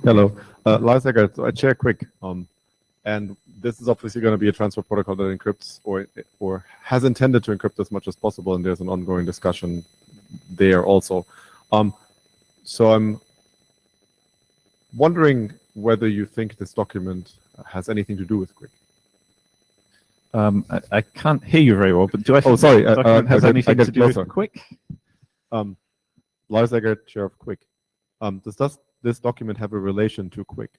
Hello. Lars Eggert, I chair Quick. And this is obviously going to be a transport protocol that encrypts or has intended to encrypt as much as possible, and there's an ongoing discussion there also. So I'm wondering whether you think this document has anything to do with Quick. I can't hear you very well, but do I think Oh, sorry. the document has anything to do closer. with Quick? Lars Eggert, chair of Quick. Does this document have a relation to Quick?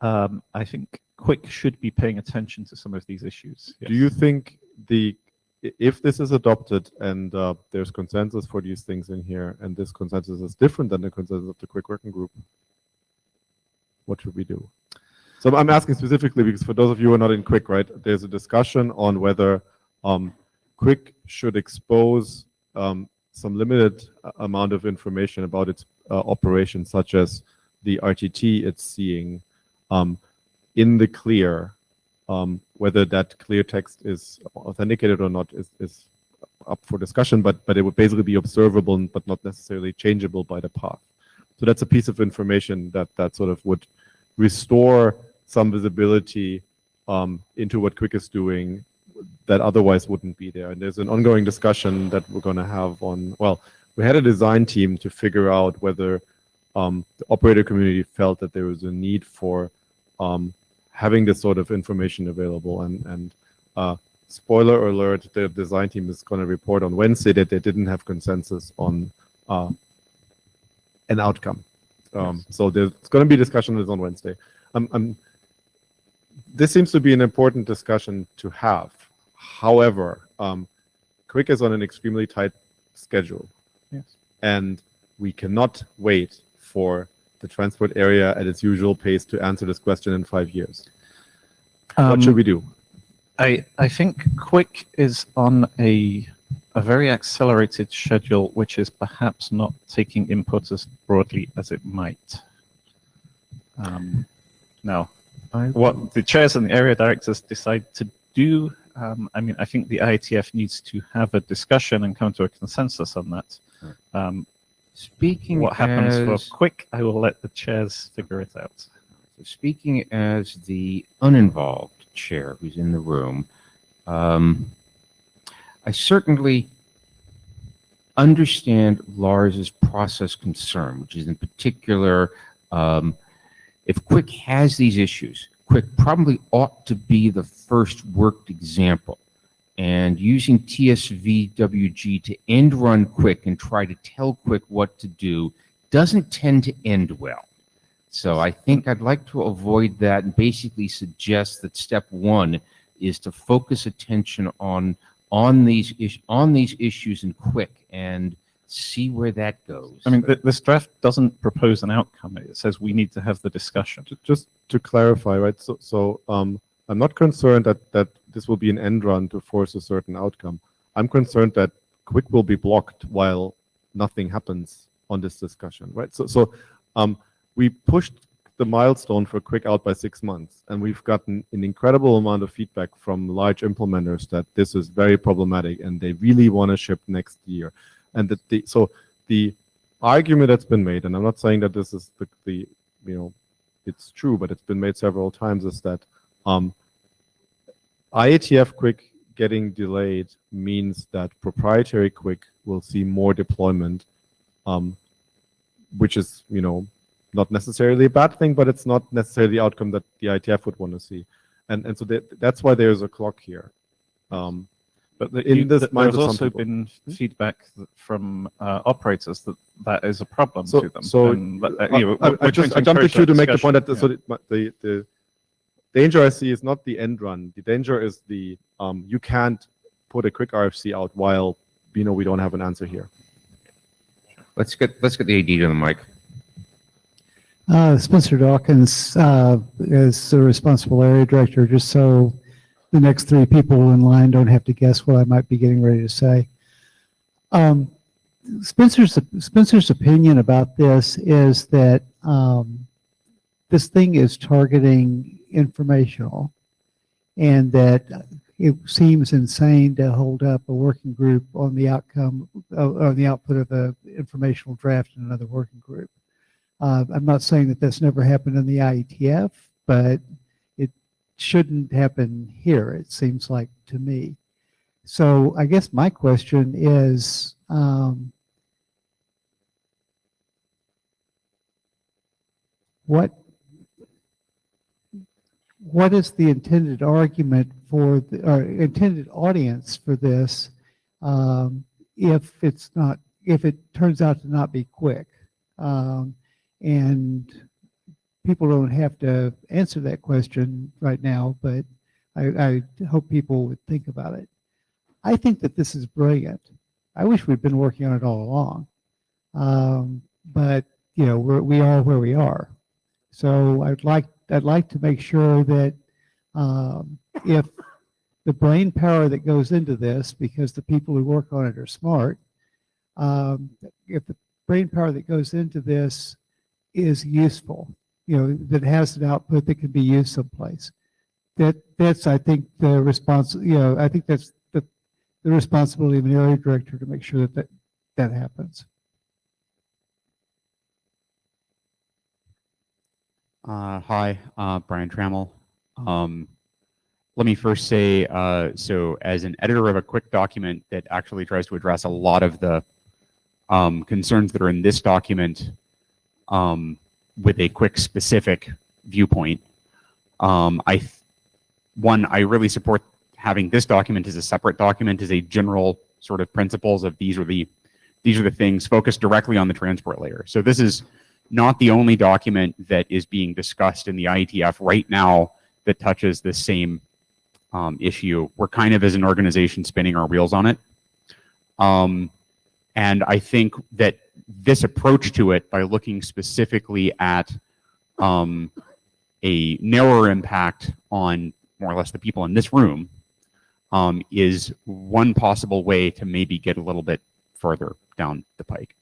I think Quick should be paying attention to some of these issues. Yes. Do you think if this is adopted and there's consensus for these things in here, and this consensus is different than the consensus of the Quick Working Group, what should we do? So I'm asking specifically because for those of you who are not in Quick, right, there's a discussion on whether Quick should expose some limited amount of information about its operation, such as the RTT it's seeing in the clear. Whether that clear text is authenticated or not is up for discussion, but it would basically be observable but not necessarily changeable by the path. So that's a piece of information that sort of would restore some visibility into what Quick is doing that otherwise wouldn't be there. And there's an ongoing discussion that we're going to have on, well, we had a design team to figure out whether the operator community felt that there was a need for having this sort of information available. And spoiler alert, the design team is going to report on Wednesday that they didn't have consensus on an outcome. So there's going to be discussion on this on Wednesday. This seems to be an important discussion to have. However, Quick is on an extremely tight schedule. Yes. And we cannot wait for the transport area at its usual pace to answer this question in 5 years. What should we do? I think Quick is on a very accelerated schedule, which is perhaps not taking input as broadly as it might. Now, what the chairs and the area directors decide to do, I mean, I think the IETF needs to have a discussion and come to a consensus on that. Speaking what happens as, for Quick, I will let the chairs figure it out. speaking as the uninvolved chair who's in the room, I certainly understand Lars's process concern, which is in particular, if Quick has these issues, Quick probably ought to be the first worked example. And using Tsvwg to end run Quick and try to tell Quick what to do doesn't tend to end well. So I think I'd like to avoid that and basically suggest that step one is to focus attention on on these issues in quick and see where that goes. I mean, this draft doesn't propose an outcome. It says we need to have the discussion. Just to clarify, right? So I'm not concerned that this will be an end run to force a certain outcome. I'm concerned that Quick will be blocked while nothing happens on this discussion, right? So we pushed the milestone for Quick out by 6 months, and we've gotten an incredible amount of feedback from large implementers that this is very problematic and they really want to ship next year. And that the argument that's been made, and I'm not saying that this is the it's true, but it's been made several times, is that IETF Quick getting delayed means that proprietary Quick will see more deployment, which is, not necessarily a bad thing, but it's not necessarily the outcome that the IETF would want to see. And so that's why there's a clock here. But there's also been feedback from operators that is a problem to them. I jumped to make the point that the danger I see is not the end run. The danger is you can't put a Quick RFC out while we don't have an answer here. Let's get the AD to the mic. Spencer Dawkins is the responsible area director, just so the next 3 people in line don't have to guess what I might be getting ready to say. Spencer's opinion about this is that this thing is targeting informational, and that it seems insane to hold up a working group on the outcome on the output of an informational draft in another working group. I'm not saying that that's never happened in the IETF, but it shouldn't happen here, it seems like to me. So I guess my question is, what is the intended argument for or intended audience for this if it turns out to not be Quick? And people don't have to answer that question right now, but I hope people would think about it. I think that this is brilliant. I wish we'd been working on it all along, but we are where we are. So I'd like to make sure that if the brain power that goes into this, because the people who work on it are smart, if the brain power that goes into this is useful, that has an output that can be used someplace. That's I think the response. I think that's the responsibility of an area director to make sure that happens. Hi, Brian Trammell. Let me first say, so as an editor of a Quick document that actually tries to address a lot of the concerns that are in this document with a Quick specific viewpoint, I really support having this document as a separate document, as a general sort of principles of these are the things focused directly on the transport layer. So this is not the only document that is being discussed in the IETF right now that touches the same issue. We're kind of, as an organization, spinning our wheels on it. And I think that this approach to it, by looking specifically at a narrower impact on more or less the people in this room, is one possible way to maybe get a little bit further down the pike.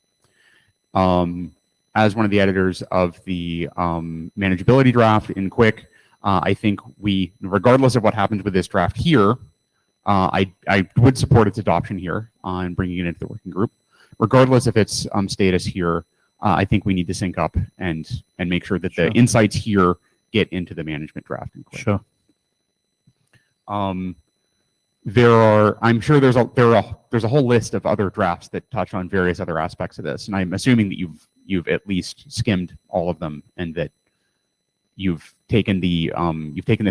As one of the editors of the manageability draft in Quick, I think we, regardless of what happens with this draft here, I would support its adoption here and bringing it into the working group. Regardless of its status here, I think we need to sync up and make sure that the insights here get into the management draft in Quick. Sure. I'm sure there's a whole list of other drafts that touch on various other aspects of this, and I'm assuming that you've at least skimmed all of them, and that you've taken the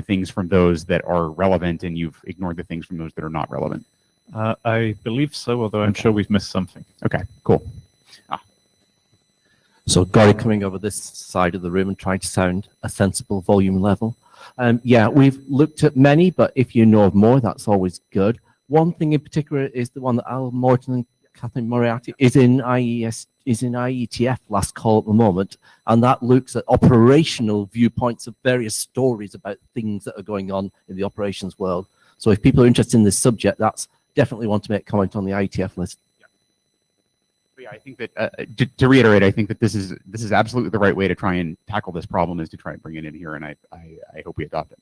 things from those that are relevant, and you've ignored the things from those that are not relevant. I believe so, although I'm sure we've missed something. Okay, cool. So Gary coming over this side of the room and trying to sound a sensible volume level. Yeah, we've looked at many, but if you know of more, that's always good. One thing in particular is the one that Al Morton and Kathleen Moriarty is in IETF last call at the moment, and that looks at operational viewpoints of various stories about things that are going on in the operations world. So if people are interested in this subject, that's definitely one to make comment on the IETF list. Yeah, I think that to reiterate, I think that this is absolutely the right way to try and tackle this problem, is to try and bring it in here, and I hope we adopt it.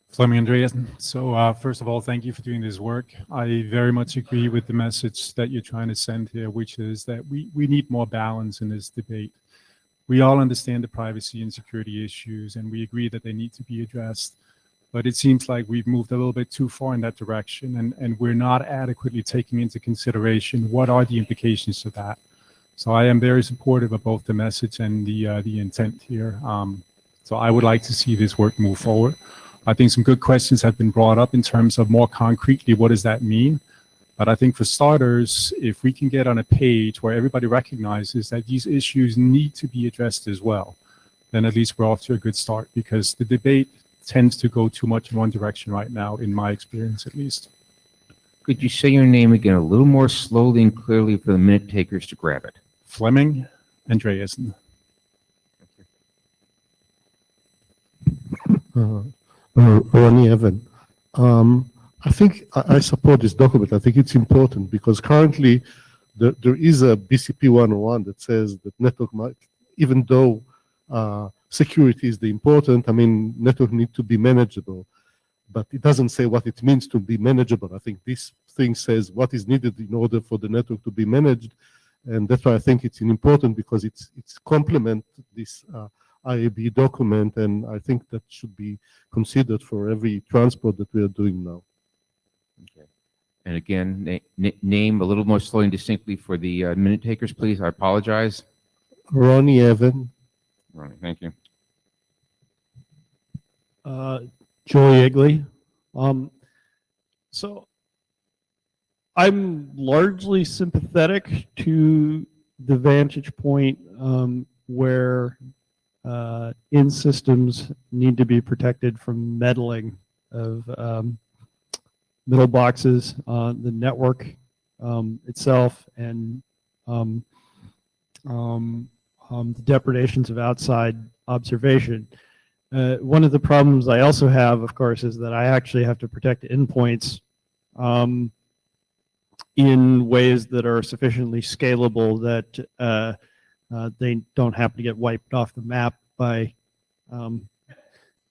Fleming Andreasen. So first of all, thank you for doing this work. I very much agree with the message that you're trying to send here, which is that we need more balance in this debate. We all understand the privacy and security issues, and we agree that they need to be addressed. But it seems like we've moved a little bit too far in that direction, and we're not adequately taking into consideration what are the implications of that. So I am very supportive of both the message and the intent here. So I would like to see this work move forward. I think some good questions have been brought up in terms of more concretely, what does that mean? But I think for starters, if we can get on a page where everybody recognizes that these issues need to be addressed as well, then at least we're off to a good start, because the debate tends to go too much in one direction right now, in my experience at least. Could you say your name again a little more slowly and clearly for the minute takers to grab it? Fleming Andreasen. Ronnie Evan. I think I support this document. I think it's important because currently there is a BCP 101 that says that network might, even though security is the important, I mean, network need to be manageable, but it doesn't say what it means to be manageable. I think this thing says what is needed in order for the network to be managed, and that's why I think it's important, because it's complement this IAB document, and I think that should be considered for every transport that we are doing now. Okay. And again, name a little more slowly and distinctly for the minute takers, please. I apologize. Ronnie Evan. Ronnie, thank you. Joey Egley. So I'm largely sympathetic to the vantage point where in systems need to be protected from meddling of middle boxes on the network itself, and the depredations of outside observation. One of the problems I also have, of course, is that I actually have to protect endpoints in ways that are sufficiently scalable that they don't happen to get wiped off the map by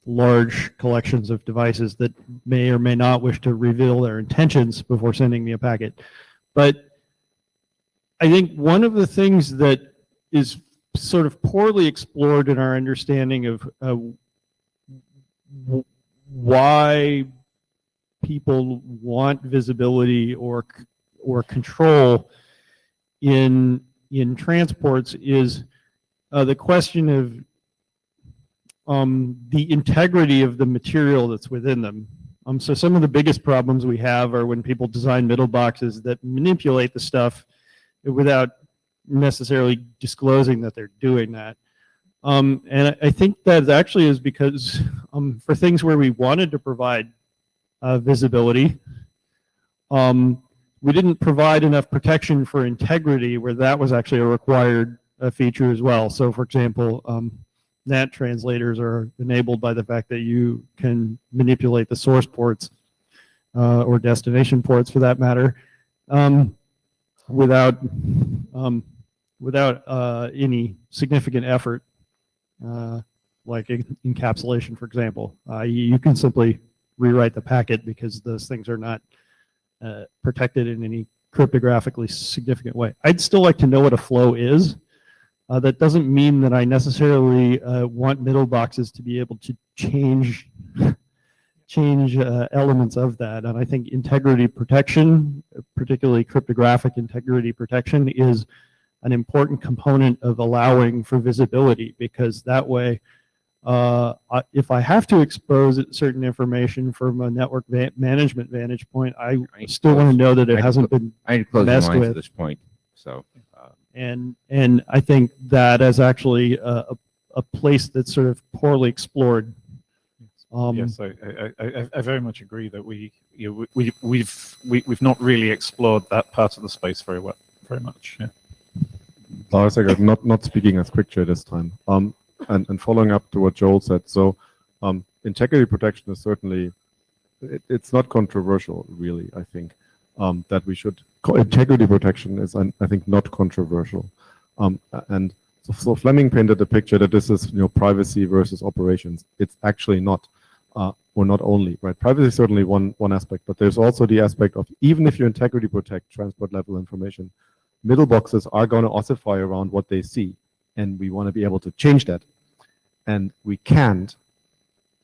large collections of devices that may or may not wish to reveal their intentions before sending me a packet. But I think one of the things that is sort of poorly explored in our understanding of why people want visibility or control in transports is the question of the integrity of the material that's within them. So some of the biggest problems we have are when people design middle boxes that manipulate the stuff without necessarily disclosing that they're doing that. And I think that actually is because for things where we wanted to provide visibility, we didn't provide enough protection for integrity where that was actually a required feature as well. So for example, NAT translators are enabled by the fact that you can manipulate the source ports or destination ports for that matter without any significant effort, like encapsulation, for example. You can simply rewrite the packet because those things are not protected in any cryptographically significant way. I'd still like to know what a flow is. That doesn't mean that I necessarily want middle boxes to be able to change elements of that. And I think integrity protection, particularly cryptographic integrity protection, is an important component of allowing for visibility, because that way, if I have to expose certain information from a network management vantage point, I still want to know that it hasn't been messed with at this point. So, and I think that is actually a place that's sort of poorly explored. Yes, I very much agree that we've not really explored that part of the space very well, very much. Yeah. Lars, not speaking as quick chair this time. And following up to what Joel said, so integrity protection is certainly, it's not controversial, really, I think, that we should, integrity protection is, I think, not controversial. And so Fleming painted the picture that this is, privacy versus operations. It's actually not, or not only, right? Privacy is certainly one aspect, but there's also the aspect of, even if you integrity protect transport level information, middle boxes are going to ossify around what they see, and we want to be able to change that. And we can't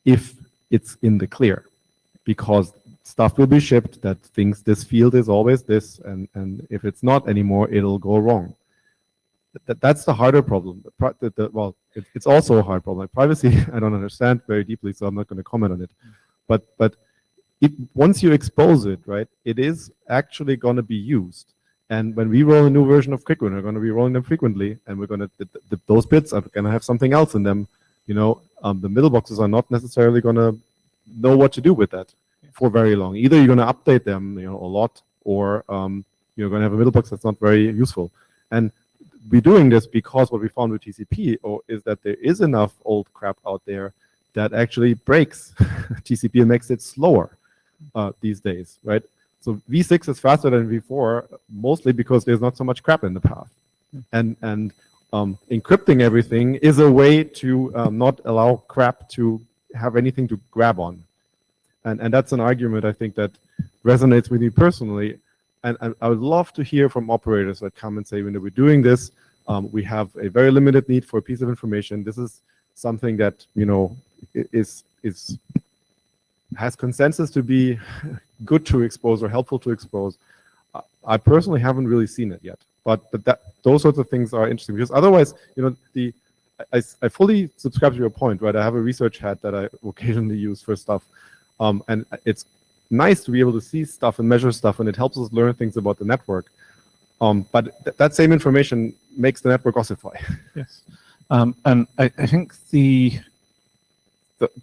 if it's in the clear, because stuff will be shipped that thinks this field is always this, and if it's not anymore, it'll go wrong. That's the harder problem. Well, it's also a hard problem. Like privacy, I don't understand very deeply, so I'm not going to comment on it. But once you expose it, right, it is actually going to be used. And when we roll a new version of QuickWin, we're going to be rolling them frequently, and we're going to those bits are going to have something else in them. The middle boxes are not necessarily going to know what to do with that for very long. Either you're going to update them, a lot, or you're going to have a middle box that's not very useful. And we're doing this because what we found with TCP is that there is enough old crap out there that actually breaks TCP and makes it slower these days, right? So V6 is faster than V4, mostly because there's not so much crap in the path. And encrypting everything is a way to not allow crap to have anything to grab on. And that's an argument, I think, that resonates with me personally. And I would love to hear from operators that come and say, when we're doing this, we have a very limited need for a piece of information. This is something that, has consensus to be good to expose or helpful to expose. I personally haven't really seen it yet, but those sorts of things are interesting, because otherwise, I fully subscribe to your point, right? I have a research hat that I occasionally use for stuff, and it's nice to be able to see stuff and measure stuff, and it helps us learn things about the network. But that same information makes the network ossify. Yes, and I think the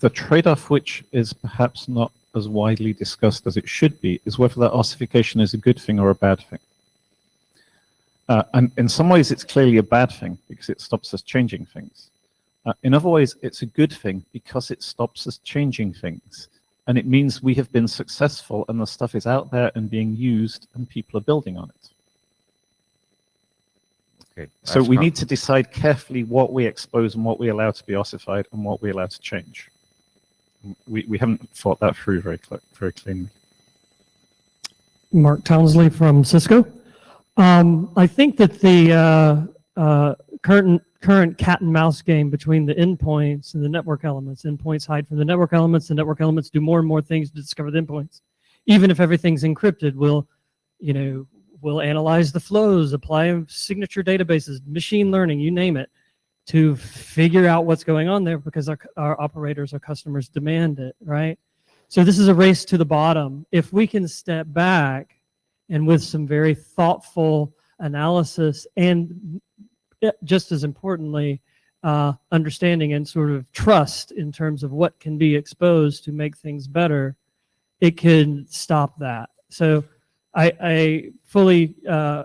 trade-off, which is perhaps not as widely discussed as it should be, is whether that ossification is a good thing or a bad thing. And in some ways, it's clearly a bad thing because it stops us changing things. In other ways, it's a good thing because it stops us changing things. And it means we have been successful and the stuff is out there and being used and people are building on it. Okay. So we need to decide carefully what we expose and what we allow to be ossified and what we allow to change. We haven't thought that through very cleanly. Mark Townsley from Cisco. I think that the current cat and mouse game between the endpoints and the network elements, endpoints hide from the network elements do more and more things to discover the endpoints. Even if everything's encrypted, we'll analyze the flows, apply signature databases, machine learning, you name it, to figure out what's going on there because our operators, our customers demand it, right? So this is a race to the bottom. If we can step back and with some very thoughtful analysis and just as importantly, understanding and sort of trust in terms of what can be exposed to make things better, it can stop that. So I fully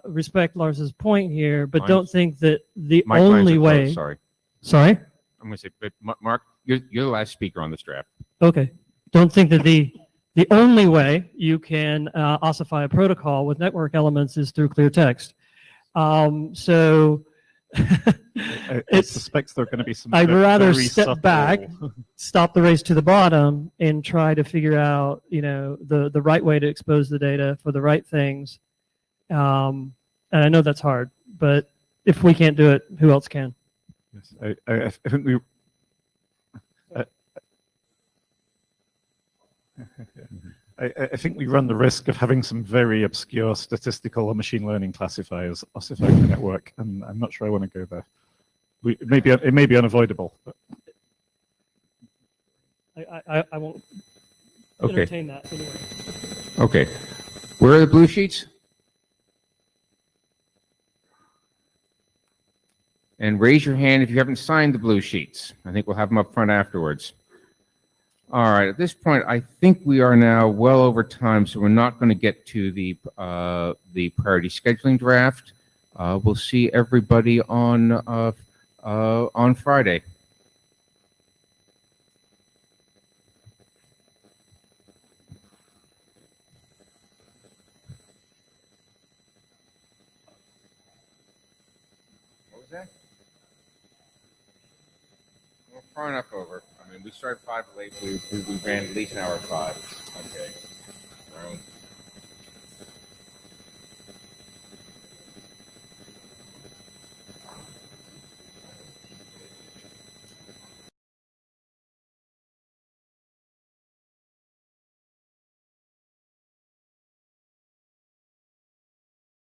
respect Lars's point here, but don't think that the only way. Sorry. Sorry? I'm going to say, but Mark, you're the last speaker on this draft. Okay. Don't think that the only way you can ossify a protocol with network elements is through clear text. So I suspect there are going to be some. I'd rather very step subtle... back, stop the race to the bottom, and try to figure out, the right way to expose the data for the right things. And I know that's hard, but if we can't do it, who else can? Yes, I think we. I think we run the risk of having some very obscure statistical or machine learning classifiers ossifying the network, and I'm not sure I want to go there. It may be unavoidable. But. I won't entertain that anyway. Okay. Where are the blue sheets? And raise your hand if you haven't signed the blue sheets. I think we'll have them up front afterwards. All right, at this point, I think we are now well over time, so we're not going to get to the priority scheduling draft. We'll see everybody on Friday. What was that? We're far enough over. I mean, we started 5 late. We ran at least an hour 5. Okay. All right.